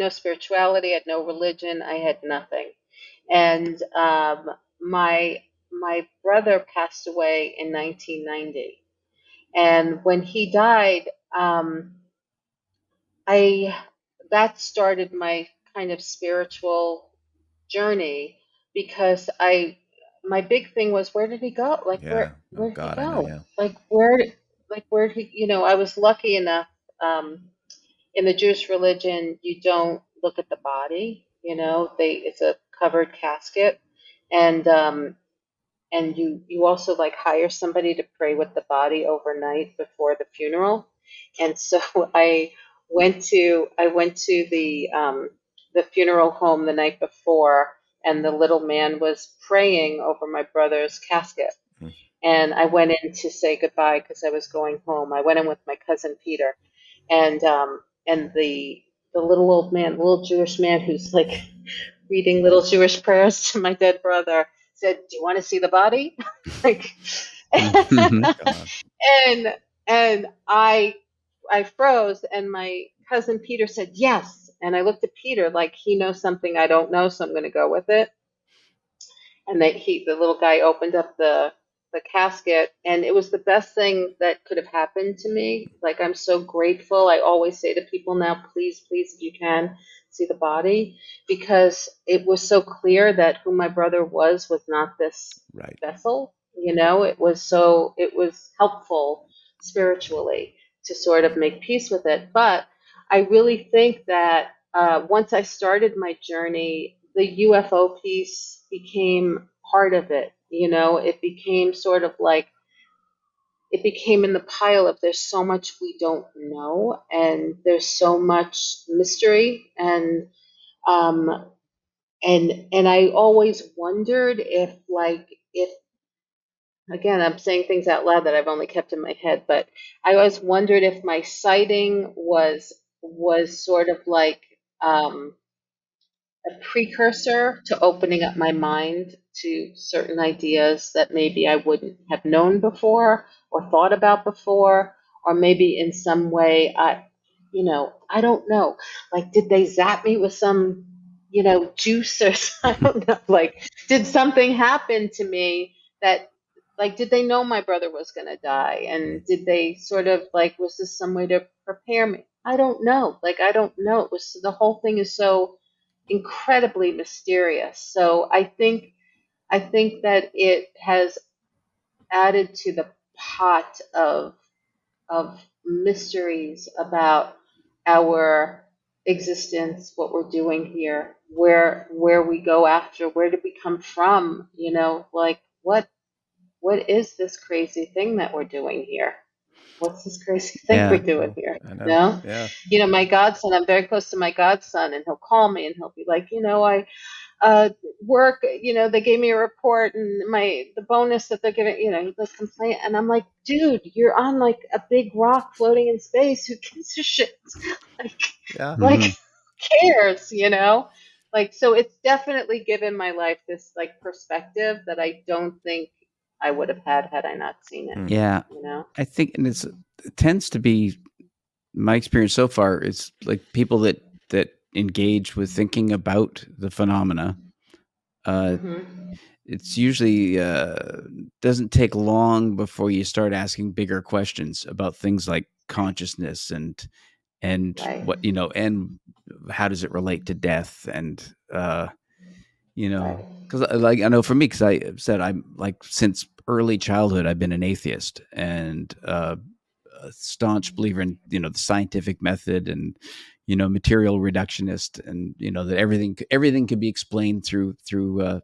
spirituality. I had no religion. I had nothing. And my brother passed away in 1990. And when he died, I that started my kind of spiritual journey, because my big thing was, where did he go? Like Yeah. Oh where did he God, I know. go? Yeah. Where did he, I was lucky enough, in the Jewish religion you don't look at the body, it's a covered casket. And you also like hire somebody to pray with the body overnight before the funeral. And so I went to the the funeral home the night before, and the little man was praying over my brother's casket. Mm. And I went in to say goodbye because I was going home. I went in with my cousin Peter, and the little old man, little Jewish man who's like reading little Jewish prayers to my dead brother, said, "Do you want to see the body?" Like, God. and I froze, and my cousin Peter said yes, and I looked at Peter like he knows something I don't know, so I'm going to go with it. And the little guy opened up the casket, and it was the best thing that could have happened to me. Like, I'm so grateful. I always say to people now, please, please, if you can, see the body, because it was so clear that who my brother was not this Right. vessel. It was helpful spiritually to sort of make peace with it. But I really think that once I started my journey, the UFO piece became part of it. It became sort of like, it became in the pile of there's so much we don't know, and there's so much mystery, um and I always wondered if again, I'm saying things out loud that I've only kept in my head, but I always wondered if my sighting was sort of like a precursor to opening up my mind to certain ideas that maybe I wouldn't have known before or thought about before, or maybe in some way I don't know. Like, did they zap me with some, juice or I don't know. Like, did something happen to me that, like, did they know my brother was going to die? And did they sort of like, was this some way to prepare me? I don't know. Like, I don't know. The whole thing is so incredibly mysterious. So I think that it has added to the pot of mysteries about our existence, what we're doing here, where we go after, where did we come from, like what is this crazy thing that we're doing here? What's this crazy thing we're Yeah. doing here? I know. Yeah. My godson, I'm very close to my godson, and he'll call me and he'll be like, I work, they gave me a report, and the bonus that they're giving, he'd like complain, and I'm like, dude, you're on like a big rock floating in space. Who gives a shit? Like, Yeah. like Mhm. who cares, Like, so it's definitely given my life this like perspective that I don't think I would have had I not seen it. Yeah. I think, and it tends to be my experience so far. It's like people that engage with thinking about the phenomena. Mhm. It's usually doesn't take long before you start asking bigger questions about things like consciousness and Right. what and how does it relate to death, and Right. because like I know for me, because I said I'm like since early childhood I've been an atheist and a staunch believer in the scientific method and material reductionist, and that everything can be explained through the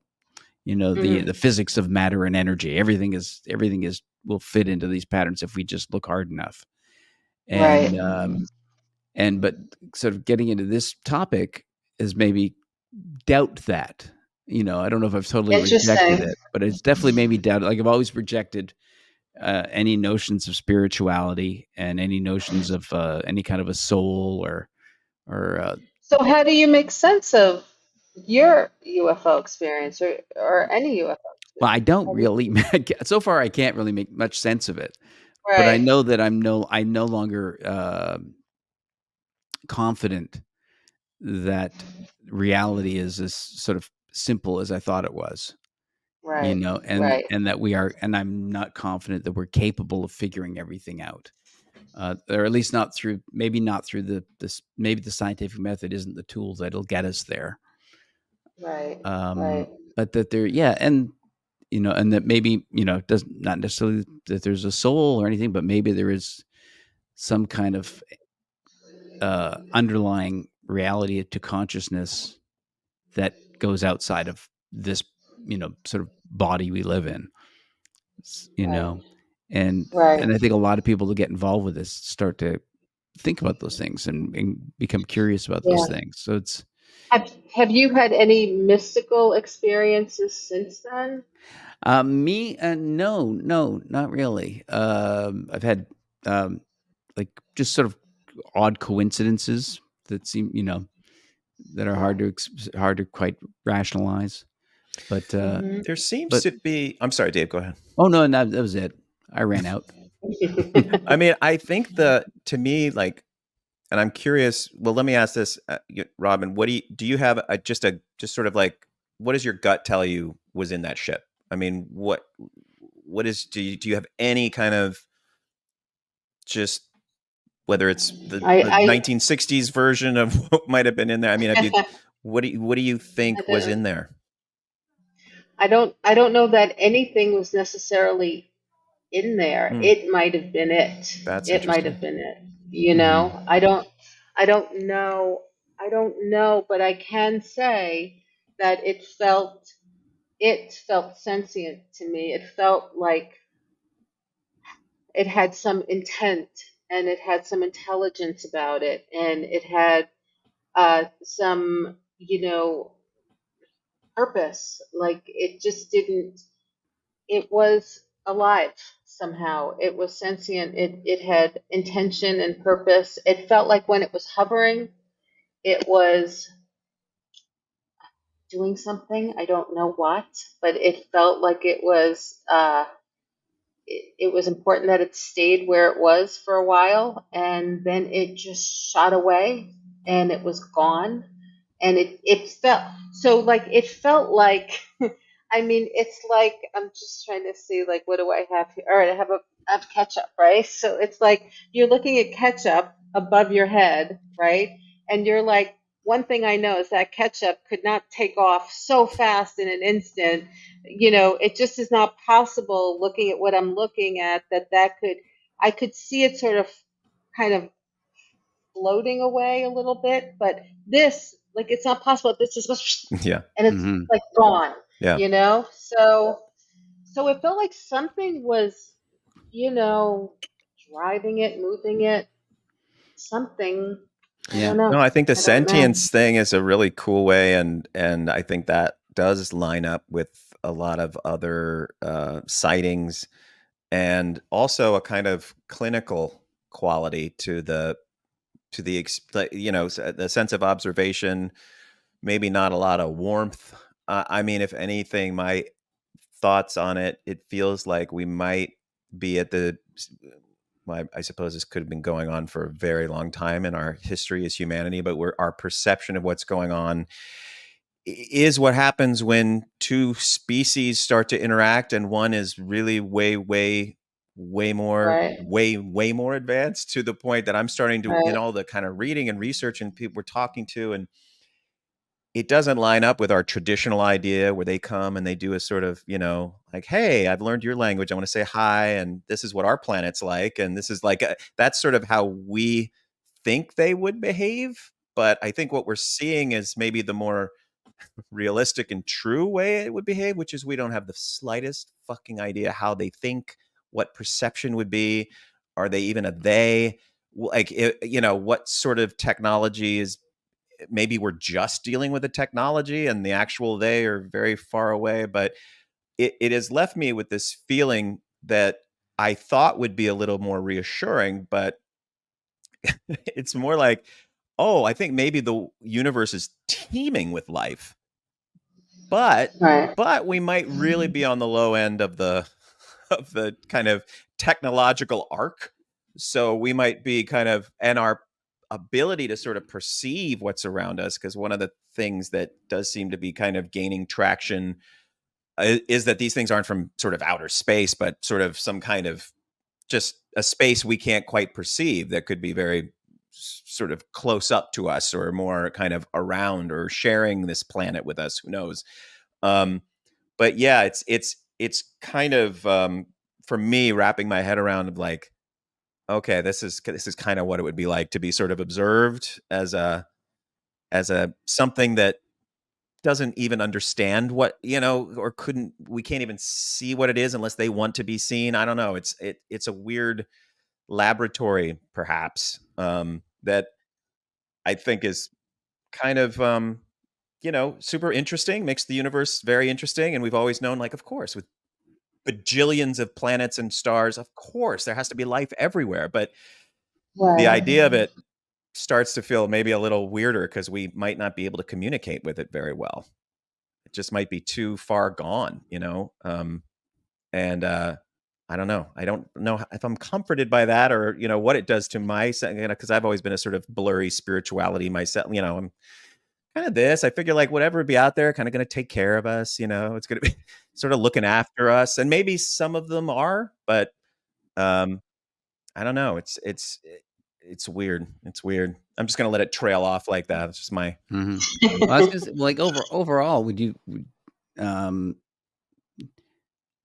Mhm. physics of matter and energy. Everything is will fit into these patterns if we just look hard enough. Right. And but sort of getting into this topic is maybe doubt that. I don't know if I've totally rejected Interesting. it, but it's definitely made me doubt it. Like I've always rejected any notions of spirituality and any notions of any kind of a soul or So how do you make sense of your UFO experience, or any UFO well, I experience? don't How do really. So far, I can't really make much sense of it. But I Right. know that I no longer confident that reality is as sort of simple as I thought it was. Right. And Right. that we are, and I'm not confident that we're capable of figuring everything out. Or at least not through, maybe not through maybe the scientific method isn't the tool that'll get us there. Right. Um, Right. but that there, yeah, and that maybe, it does not necessarily that there's a soul or anything, but maybe there is some kind of underlying reality to consciousness that goes outside of this, sort of body we live in, you Right. know, and Right. I think a lot of people that get involved with this start to think about those things and become curious about those Yeah. things. So it's Have you had any mystical experiences since then? Me, no, not really. I've had like just sort of odd coincidences that seem, that are hard to quite rationalize. But Hmm. There seems but to be. I'm sorry, Dave. Go ahead. oh no, that was it. I ran out. I mean, I think to me, like, and I'm curious. Well, let me ask this, Robin. What do you have just sort of like, what does your gut tell you was in that ship? I mean, do you have any kind of, just whether it's the I 1960s version of what might have been in there? I mean, have you, I what do you think was in don't there? I don't know that anything was necessarily in there. Hmm, It might have been it. that's It might interesting. have been it. Hmm. I don't know. I don't know, but I can say that it felt sentient to me. It felt like it had some intent and it had some intelligence about it and it had some, purpose. Like it just didn't, it was alive somehow. It was sentient. It had intention and purpose. It felt like when it was hovering, it was doing something. I don't know what, but it felt like it was important that it stayed where it was for a while, and then it just shot away and it was gone. And it felt so like it felt like I mean, it's like I'm just trying to see like what do I have here? All right, I have ketchup, right? So it's like you're looking at ketchup above your head, right? And you're like, one thing I know is that ketchup could not take off so fast in an instant. It just is not possible looking at what I'm looking at that could I could see it sort of kind of floating away a little bit, but this, like, it's not possible. This just goes Yeah, and it's Hmm. like gone, yeah. So it felt like something was, you know, driving it, moving it, something. I Yeah. don't know. No, I think the I don't know. sentience thing is a really cool way, and I think that does line up with a lot of other sightings, and also a kind of clinical quality the sense of observation. Maybe not a lot of warmth. I mean, if anything, my thoughts on it, it feels like we might be at the. Well, I suppose this could have been going on for a very long time in our history as humanity, but our perception of what's going on is what happens when two species start to interact, and one is really Right, way more advanced, to the point that I'm starting to, in right, all the kind of reading and research and people we're talking to, and it doesn't line up with our traditional idea where they come and they do a sort of, like, hey, I've learned your language. I want to say hi. And this is what our planet's like. And this is like, that's sort of how we think they would behave. But I think what we're seeing is maybe the more realistic and true way it would behave, which is we don't have the slightest fucking idea how they think, what perception would be. Are they even a they? Like, what sort of technology is, maybe we're just dealing with the technology and the actual they are very far away. But it has left me with this feeling that I thought would be a little more reassuring, but it's more like, oh, I think maybe the universe is teeming with life, but right, we might really be on the low end of the kind of technological arc. So we might be kind of, and our ability to sort of perceive what's around us, because one of the things that does seem to be kind of gaining traction is that these things aren't from sort of outer space, but sort of some kind of just a space we can't quite perceive, that could be very sort of close up to us, or more kind of around or sharing this planet with us. Who knows? Um, but yeah, it's kind of, for me, wrapping my head around of like, okay, this is kind of what it would be like to be sort of observed as a something that doesn't even understand what, or we can't even see what it is unless they want to be seen. I don't know. It's a weird laboratory, perhaps, that I think is kind of super interesting, makes the universe very interesting. And we've always known, like, of course, with bajillions of planets and stars, of course, there has to be life everywhere. But the Right. idea of it starts to feel maybe a little weirder because we might not be able to communicate with it very well. It just might be too far gone, and I don't know. I don't know if I'm comforted by that, or what it does to my, because I've always been a sort of blurry spirituality myself. I'm kind of this. I figure like whatever would be out there, kind of going to take care of us. It's going to be sort of looking after us, and maybe some of them are, but I don't know. It's weird. It's weird. I'm just going to let it trail off like that. It's just my. Mm-hmm. Well, I was gonna say, like overall,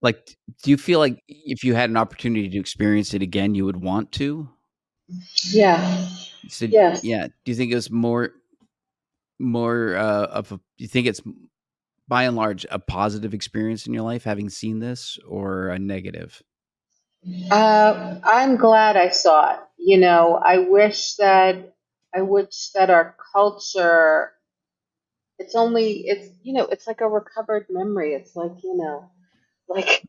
like, do you feel like if you had an opportunity to experience it again, you would want to? Yeah. So, Yes. yeah. Do you think it was more of a? Do you think it's by and large a positive experience in your life having seen this, or a negative? I'm glad I saw it. I wish that our culture, it's like a recovered memory. It's like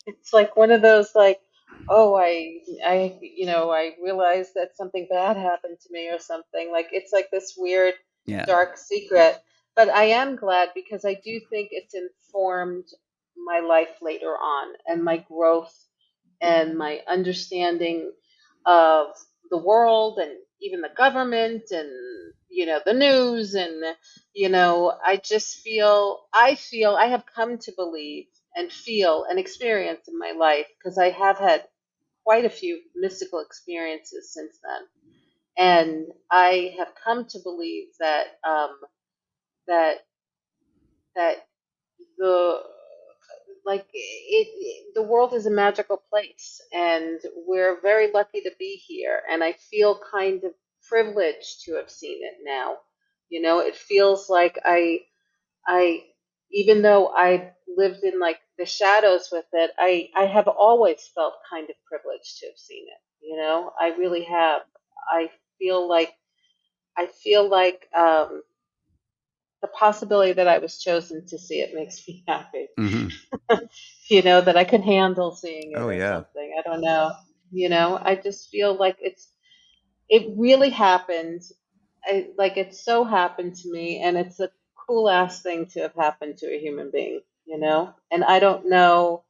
it's like one of those like, oh, I realized that something bad happened to me or something. Like it's like this weird Yeah. dark secret. But I am glad because I do think it's informed my life later on and my growth and my understanding of the world and even the government and the news and I have come to believe and feel and experience in my life because I have had quite a few mystical experiences since then, and I have come to believe that that that the the world is a magical place and we're very lucky to be here, and I feel kind of privileged to have seen it now. It feels like I even though I lived in like the shadows with it, I have always felt kind of privileged to have seen it. I really have. I feel like I feel like the possibility that I was chosen to see it makes me happy. Mm-hmm. That I could handle seeing it Oh or yeah. something. I don't know. I just feel like it really happened. Like it so happened to me, and it's a cool ass thing to have happened to a human being. And I don't know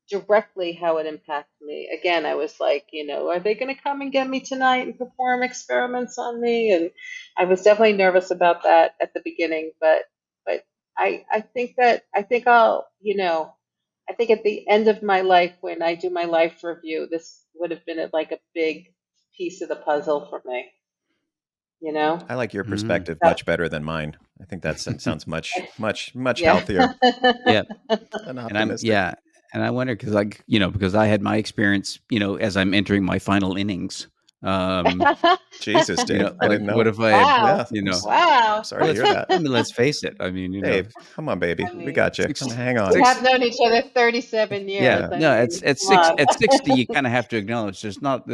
directly how it impacted me. Again, I was like, are they going to come and get me tonight and perform experiments on me? And I was definitely nervous about that at the beginning, but I think I think at the end of my life, when I do my life review, this would have been like a big piece of the puzzle for me. I like your Mm-hmm. perspective That- much better than mine. I think that sounds much yeah. healthier Yeah. and And I'm optimistic. and I wonder because because I had my experience, as I'm entering my final innings. Jesus, Dave, I Like didn't what know. if I had, Wow. Yeah, Wow. sorry to hear that. I mean, let's face it. I mean, Dave, come on, baby, I we mean, got you. Come, hang on. we have known each other 37 years. yeah, I no, mean, come on. at 60, you kind of have to acknowledge there's not,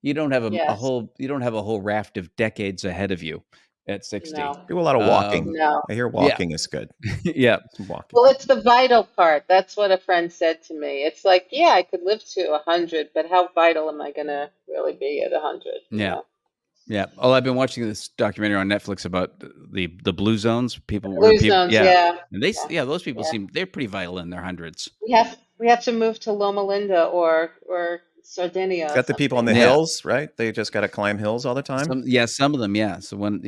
you don't have a Yes. whole raft of decades ahead of you at 60. No. Do a lot of walking. No. I hear Yeah. walking is good. Yeah. Some walking. Well, it's the vital part. That's what a friend said to me. It's like, yeah, I could live to 100, but how vital am I going to really be at 100? Yeah. Yeah. Oh, I've been watching this documentary on Netflix about the blue zones. Blue zones, yeah. And those people they're pretty vital in their hundreds. We have to move to Loma Linda or Sardinia. Got the people on the Yeah. hills, right? They just got to climb hills all the time. Some of them, yeah. So I think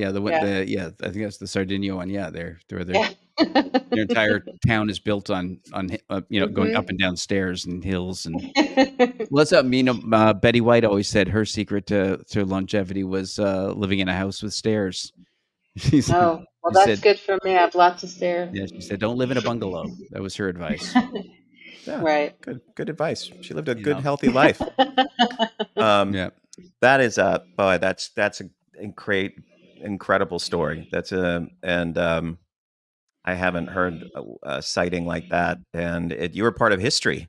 that's the Sardinia one. Yeah, they're Yeah. their entire town is built on going up and down stairs and hills. And what's up? Betty White always said her secret to longevity was living in a house with stairs. Oh, well, that's good for me. I have lots of stairs. Yeah, she said, "Don't live in a bungalow." That was her advice. Yeah, right. Good advice. She lived a good, healthy life. Yeah, that is boy, that's an incredible story. That's I haven't heard a sighting like that, and you were part of history.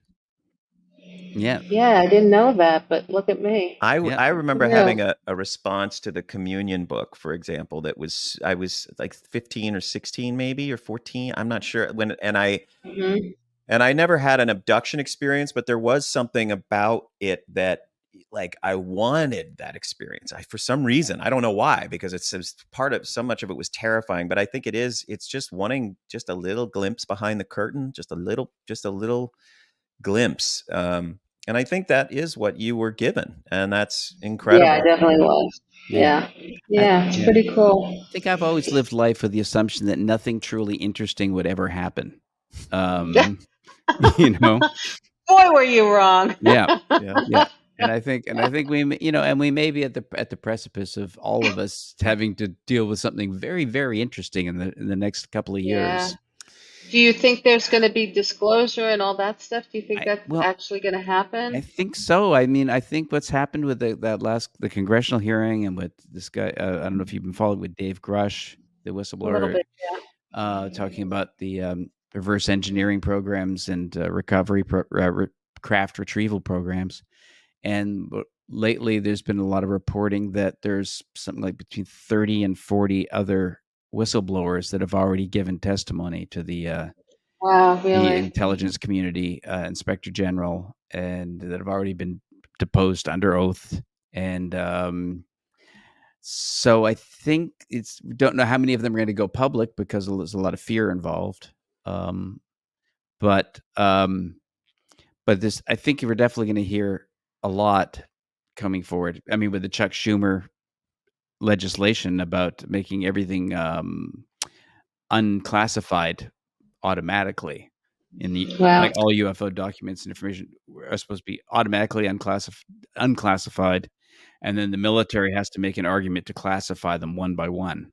Yeah. Yeah, I didn't know that, but look at me. Yeah. I remember Who having knew? a response to the communion book, for example, that was I was like 15 or 16 maybe or 14, I'm not sure when, Mhm. and I never had an abduction experience, but there was something about it that like I wanted that experience. I for some reason, I don't know why, because it's part of so much of it was terrifying, but I think it's just wanting just a little glimpse behind the curtain, just a little glimpse. And I think that is what you were given, and that's Yeah, it incredible. definitely was. Yeah. Yeah. Yeah, it's Yeah. pretty cool. I think I've always lived life with the assumption that nothing truly interesting would ever happen. Um, you know, Boy, were you wrong. yeah, Yeah. yeah. And I think and we may be at the precipice of all of us having to deal with something very, very interesting in the next couple of Yeah. years. Do you think there's going to be disclosure and all that stuff? Do you think that's Well, actually going to I happen? think so. I mean, I think what's happened with the congressional hearing and with this guy, I don't know if you've been following with Dave Grush, the A little whistleblower, bit, talking about the reverse engineering programs and craft retrieval programs. And lately, there's been a lot of reporting that there's something like between 30 and 40 other whistleblowers that have already given testimony to Wow, the really? intelligence community inspector general, and that have already been deposed under oath. And so I think we don't know how many of them are going to go public because there's a lot of fear involved. Um, but this, I think we're definitely going to hear a lot coming forward. I mean, with the Chuck Schumer legislation about making everything unclassified automatically in the Wow. like all UFO documents and information are supposed to be automatically unclassified, and then the military has to make an argument to classify them one by one.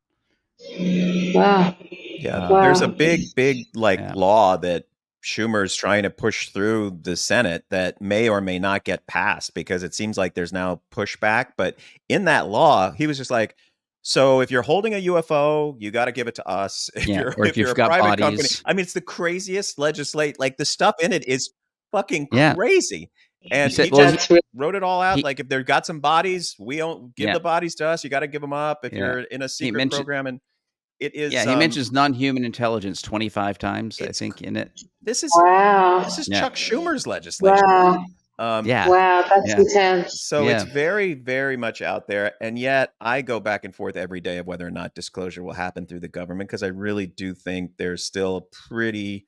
Wow. Yeah, there's a Wow. big like Yeah, law that Schumer's trying to push through the Senate that may or may not get passed because it seems like there's now pushback. But in that law, he was just like, so if you're holding a UFO, you got to give it to us. yeah. Or if If you're you've a got private company, bodies, I mean, it's the craziest legislate. Like the stuff in it is fucking yeah. crazy. He And said, he well, just That's really, wrote it all out. he Like if they've got some bodies, we don't give yeah, the bodies to us. You got to give them up if yeah. you're in a He secret mentioned program. And it yeah, is he mentions non-human intelligence 25 times, I it's think, in it. this is wow. this is Yeah, Chuck Schumer's legislation. Wow. Um, yeah, Wow. That's yeah, intense. so it's yeah, very, very much out there. And yet I go back and forth every day of whether or not disclosure will happen through the government, because I really do think there's still a pretty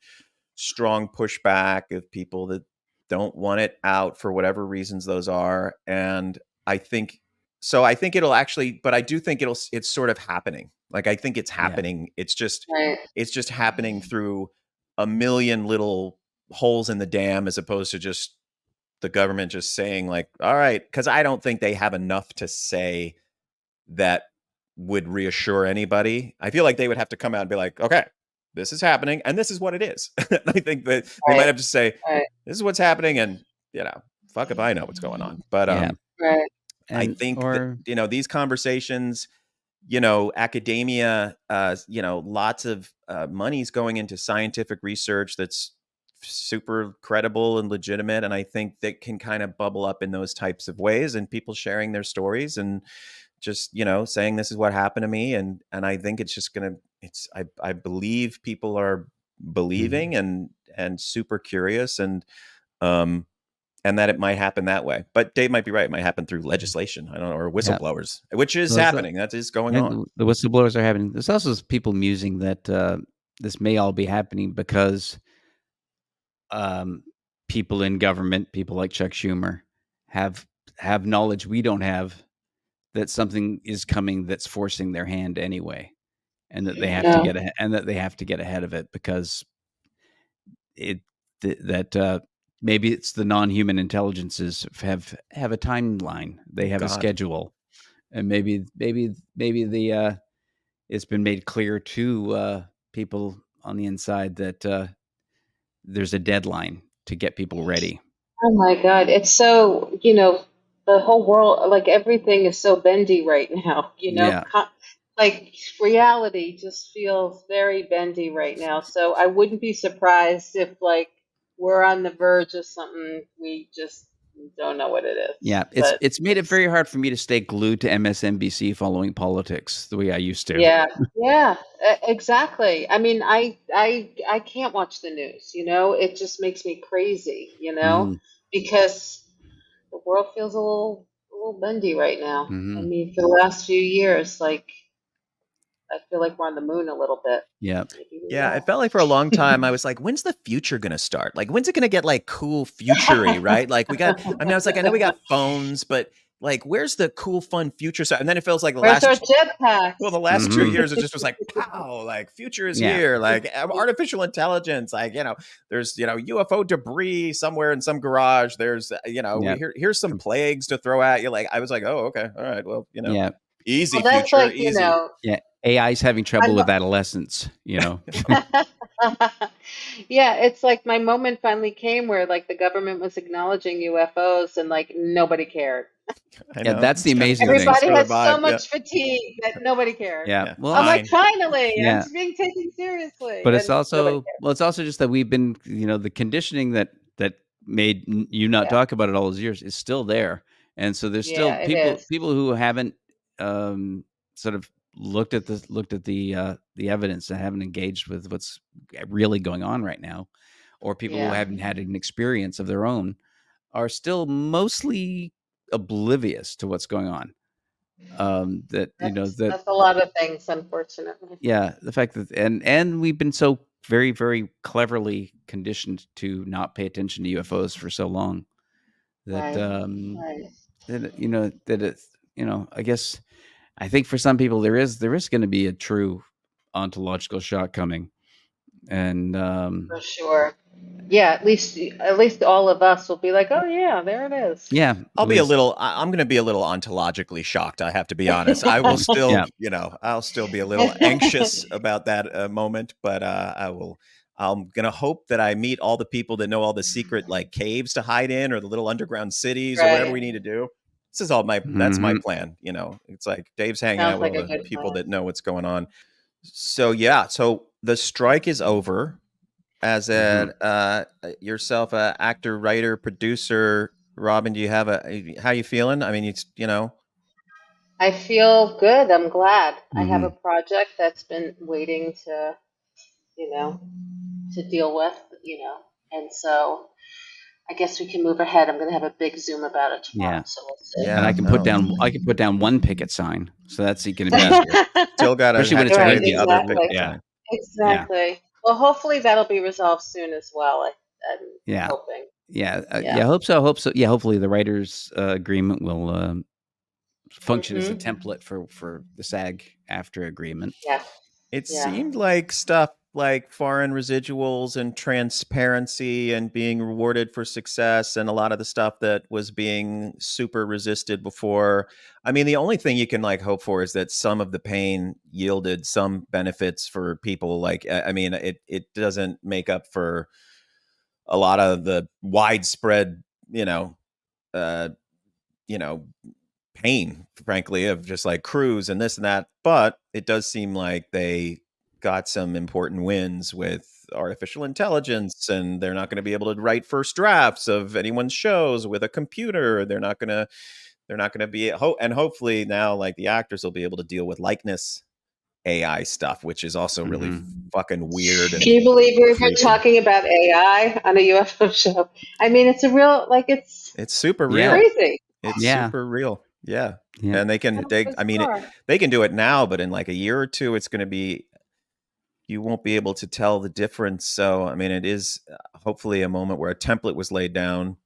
strong pushback of people that don't want it out for whatever reasons those are. And I think so. I think it'll actually, but I do think it's sort of happening. Like I think it's yeah, happening. Right. It's just happening through a million little holes in the dam as opposed to just the government just saying like, all right, because I don't think they have enough to say that would reassure anybody. I feel like they would have to come out and be like, okay, this is happening and this is what it is. I think that they might Right. have to say, Right. this is what's happening, and fuck if I know what's going on. But yeah. Right. I And think that or these conversations, academia, lots of money's going into scientific research that's super credible and legitimate, and I think that can kind of bubble up in those types of ways, and people sharing their stories and just saying this is what happened to me, and I think it's just gonna it's I believe people are Mhm. believing and super curious, um and that it might happen that way. But Dave might be right. It might happen through legislation. I don't know, or Yeah. whistleblowers, which is Those, happening. That is going yeah, on. the whistleblowers are happening. There's also people musing that this may all be happening because um, people in government, people like Chuck Schumer, have knowledge we don't have, that something is coming that's forcing their hand anyway, and that they have to Yeah. get ahead of it because it that maybe it's the non-human intelligences have a timeline, they Oh have a God. schedule, and maybe the it's been made clear to people on the inside that there's a deadline to get people ready. Oh my God. It's so, the whole world, like everything is so bendy right now, Yeah, like reality just feels very bendy right now. So I wouldn't be surprised if like we're on the verge of something we just don't know what it is. Yeah, But it's made it very hard for me to stay glued to MSNBC following politics the way I used to. yeah, yeah, exactly. I mean, I can't watch the news, you know? It just makes me crazy, you know? Mm, Because the world feels a little bendy right now. I hmm mean, for the last few years, like I feel like we're on the moon a little bit. Yeah. Maybe we Yeah, it won't. felt like for a long time I was like, when's the future gonna start? Like, when's it gonna get like cool futury, right? Like we got, I mean, I was like, I know we got phones, but like, where's the cool, fun future stuff? And then it feels like Where's our the jetpacks? last 2 hmm years, it just was like, pow, like future is Yeah. here, like artificial intelligence, like, there's, UFO debris somewhere in some garage. There's, Yeah. here's some plagues to throw at you. Like, I was like, oh, okay. All right. Well, Yeah. easy Well, that's future, like, you easy. know, Yeah. AI's having trouble I'm with adolescence, you know. yeah, it's like my moment finally came where like the government was acknowledging UFOs and like nobody cared. I Yeah, know. that's the It's kinda- amazing thing. Everybody sort had of vibe, so much fatigue that nobody cared. Yeah. Yeah. Well, I'm Fine. like, finally, yeah. I'm being taken seriously. But it's And nobody also just that we've been, the conditioning that made you not cared. talk about it all those years is still there, and so there's still Yeah, yeah, it is. people who haven't sort of looked at the evidence and haven't engaged with what's really going on right now, or people who Yeah. haven't had an experience of their own are still mostly oblivious to what's going on. That's a lot of things, unfortunately. Yeah, the fact that and we've been so very, very cleverly conditioned to not pay attention to UFOs for so long that Right, right. that it's I guess I think for some people there is going to be a true ontological shock coming, and For sure. Yeah, at least all of us will be like, oh yeah, there it is. yeah, I'll at be a least- little. I'm going to be a little ontologically shocked. I have to be honest. I will still, Yeah. I'll still be a little anxious about that moment. But I will. I'm going to hope that I meet all the people that know all the secret like caves to hide in, or the little underground cities, or whatever we need to do. This is all that's my Mhm. plan. It's like Dave's hanging Sounds out with like a all the good people plan. that know what's going on. So yeah, so the strike is over. As yourself, a actor, writer, producer, Robin, do you have how you feeling? I mean, I feel good. I'm glad. I have a Mhm. project that's been waiting you know, to deal with, and so I guess we can move ahead. I'm going to have a big Zoom about it tomorrow, Yeah. so we'll see. Yeah. And I can put down one picket sign, so that's going to be easier. still got to Especially when it's carry Right, the other exactly. picket Yeah. sign. Exactly. Well, hopefully that'll be resolved soon as well. I'm Yeah. hoping. Yeah, Yeah. I hope so. Yeah, hopefully the writers' agreement will function as a template for the SAG-AFTRA agreement. Yeah. It Yeah. seemed like stuff like foreign residuals and transparency and being rewarded for success, and a lot of the stuff that was being super resisted before. I mean, the only thing you can like hope for is that some of the pain yielded some benefits for people. Like, I mean, it doesn't make up for a lot of the widespread, uh, pain, frankly, of just like crews and this and that. But it does seem like they got some important wins with artificial intelligence, and they're not going to be able to write first drafts of anyone's shows with a computer. They're not going to be and hopefully now like the actors will be able to deal with likeness AI stuff, which is also really fucking weird. And Can you believe we're creepy. talking about AI on a UFO show? I mean, it's a real It's super Yeah. real. crazy. It's Yeah. super real. Yeah. Yeah. And they can, I mean, they can do it now, but in like a year or two, it's going to be, you won't be able to tell the difference. So, I mean, it is hopefully a moment where a template was laid down.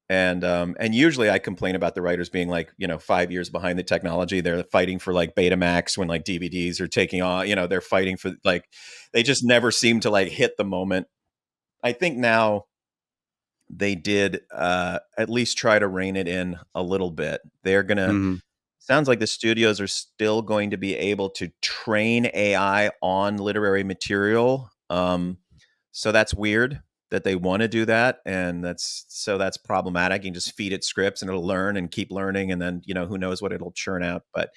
And usually I complain about the writers being like, 5 years behind the technology. They're fighting for like Betamax when like DVDs are taking on, they're fighting for like, they just never seem to like hit the moment. I think now they did at least try to rein it in a little bit. They're going to, sounds like the studios are still going to be able to train AI on literary material. So that's weird that they want to do that. And that's problematic. You can just feed it scripts and it'll learn and keep learning. And then, who knows what it'll churn out. But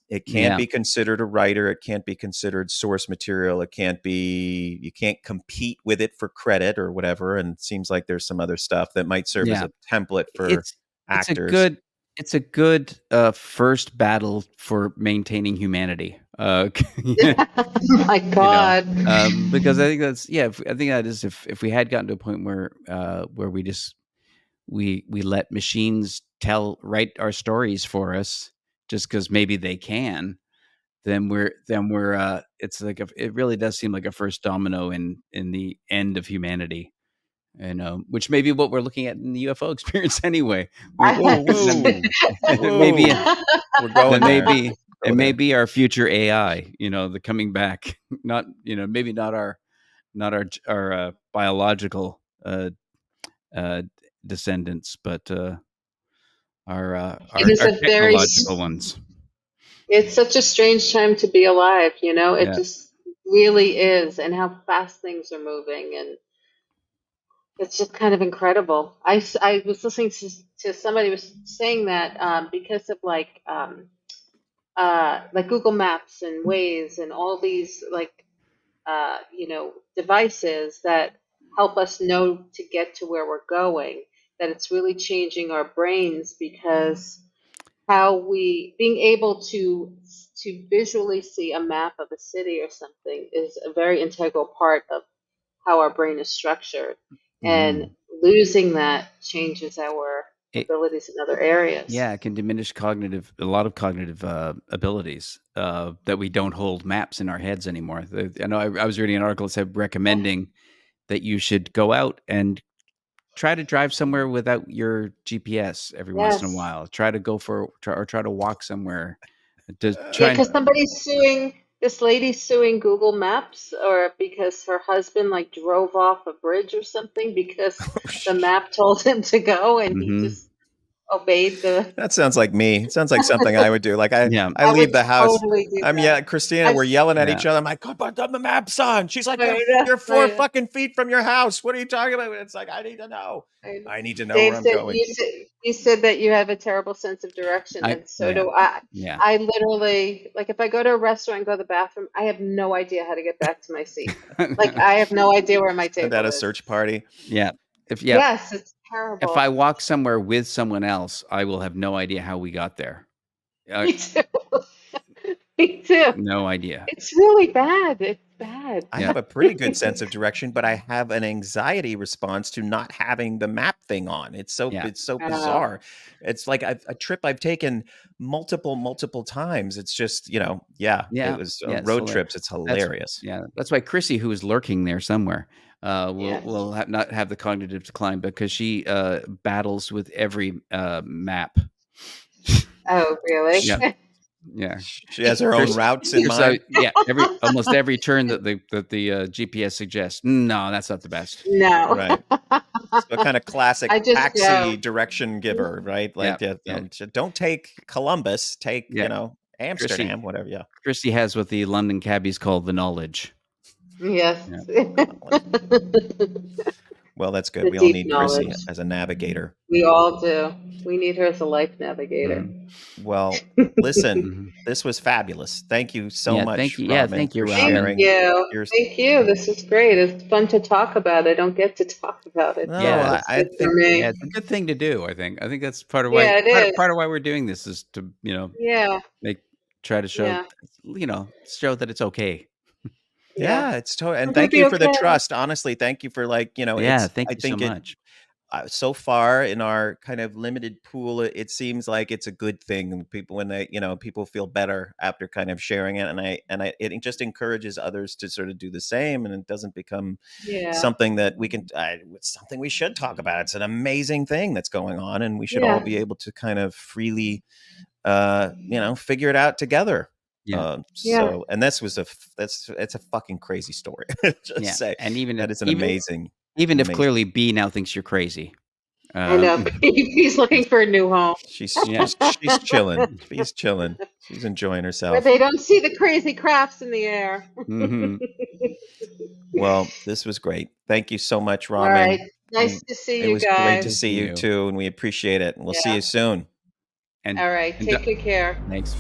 It can't Yeah. be considered a writer. It can't be considered source material. It can't be, you can't compete with it for credit or whatever. And it seems like there's some other stuff that might serve as Yeah. a template for It's a actors. good first battle for maintaining humanity. Oh my God. Because I think that's I think that is if we had gotten to a point where we just we let machines write our stories for us just because maybe they can, then we're it's like it really does seem like a first domino in the end of humanity. And which may be what we're looking at in the UFO experience anyway. Whoa, whoa, Maybe we're going there. it may be our future AI, the coming back, not maybe not our biological descendants, but our It is a very technological ones. It's such a strange time to be alive, It Yeah. just really is, and how fast things are moving, and it's just kind of incredible. I was listening to somebody was saying that because of like Google Maps and Waze and all these devices that help us know to get to where we're going, that it's really changing our brains, because being able to visually see a map of a city or something is a very integral part of how our brain is structured, and losing that changes our abilities in other areas. Yeah, it can diminish a lot of cognitive abilities that we don't hold maps in our heads anymore. I know I was reading an article that said recommending that you should go out and try to drive somewhere without your GPS every once in a while. Try to go try to walk somewhere. Because this lady's suing Google Maps, or because her husband drove off a bridge or something because the map told him to go, and he just obeyed the. That sounds like me. It sounds like something I would do. Like I leave the house. Totally do that. Christina, we're yelling at each other. I'm like, "Go put the map's on." She's like, "You're 4 fucking feet from your house. What are you talking about?" It's like, I need to know. I need to know Dave where I'm said, going. You said that you have a terrible sense of direction, and so do I. Yeah. I literally, if I go to a restaurant and go to the bathroom, I have no idea how to get back to my seat. I have no idea where my table is. At a search party. Yeah. Yes, it's terrible. If I walk somewhere with someone else, I will have no idea how we got there. Me too. Me too. No idea. It's really bad. It's bad. I have a pretty good sense of direction, but I have an anxiety response to not having the map thing on. It's so bizarre. It's like a trip I've taken multiple times. It's just, it was road trips. It's hilarious. That's why Crissy, who is lurking there somewhere, will not have the cognitive decline, because she battles with every map. Oh, really? Yeah, she has her own routes in mind. Almost every turn that the GPS suggests. No, that's not the best. No, right. So kind of classic taxi direction giver, right? Don't take Columbus, take Amsterdam, whatever. Yeah, Crissy has what the London cabbies call the knowledge. Yes. Yeah. Well, that's good. We all need Crissy as a navigator. We all do. We need her as a life navigator. Well, listen, this was fabulous. Thank you so much. Thank you. Robin, thank you, for Robin. sharing. Thank you. This is great. It's fun to talk about. I don't get to talk about it. No, I think it's a good thing to do. I think that's part of why. Part of why we're doing this is to try to show show that it's okay. Yeah, it's totally. And thank you for the trust. Honestly, thank you for thank you so much. So far in our kind of limited pool, it seems like it's a good thing. People, when they, people feel better after kind of sharing it, and it just encourages others to sort of do the same, and it doesn't become something that we can. It's something we should talk about. It's an amazing thing that's going on, and we should all be able to kind of freely, figure it out together. So, and this was it's a fucking crazy story. Say, and even that it's an amazing. Even if clearly B now thinks you're crazy. I know. He's looking for a new home. She's chilling. She's chilling. She's enjoying herself. Where they don't see the crazy crafts in the air. Mm-hmm. Well, this was great. Thank you so much, Robin. All right. Nice to see you guys. It was great to see you too, and we appreciate it. And we'll see you soon. All right. Take good care. Thanks.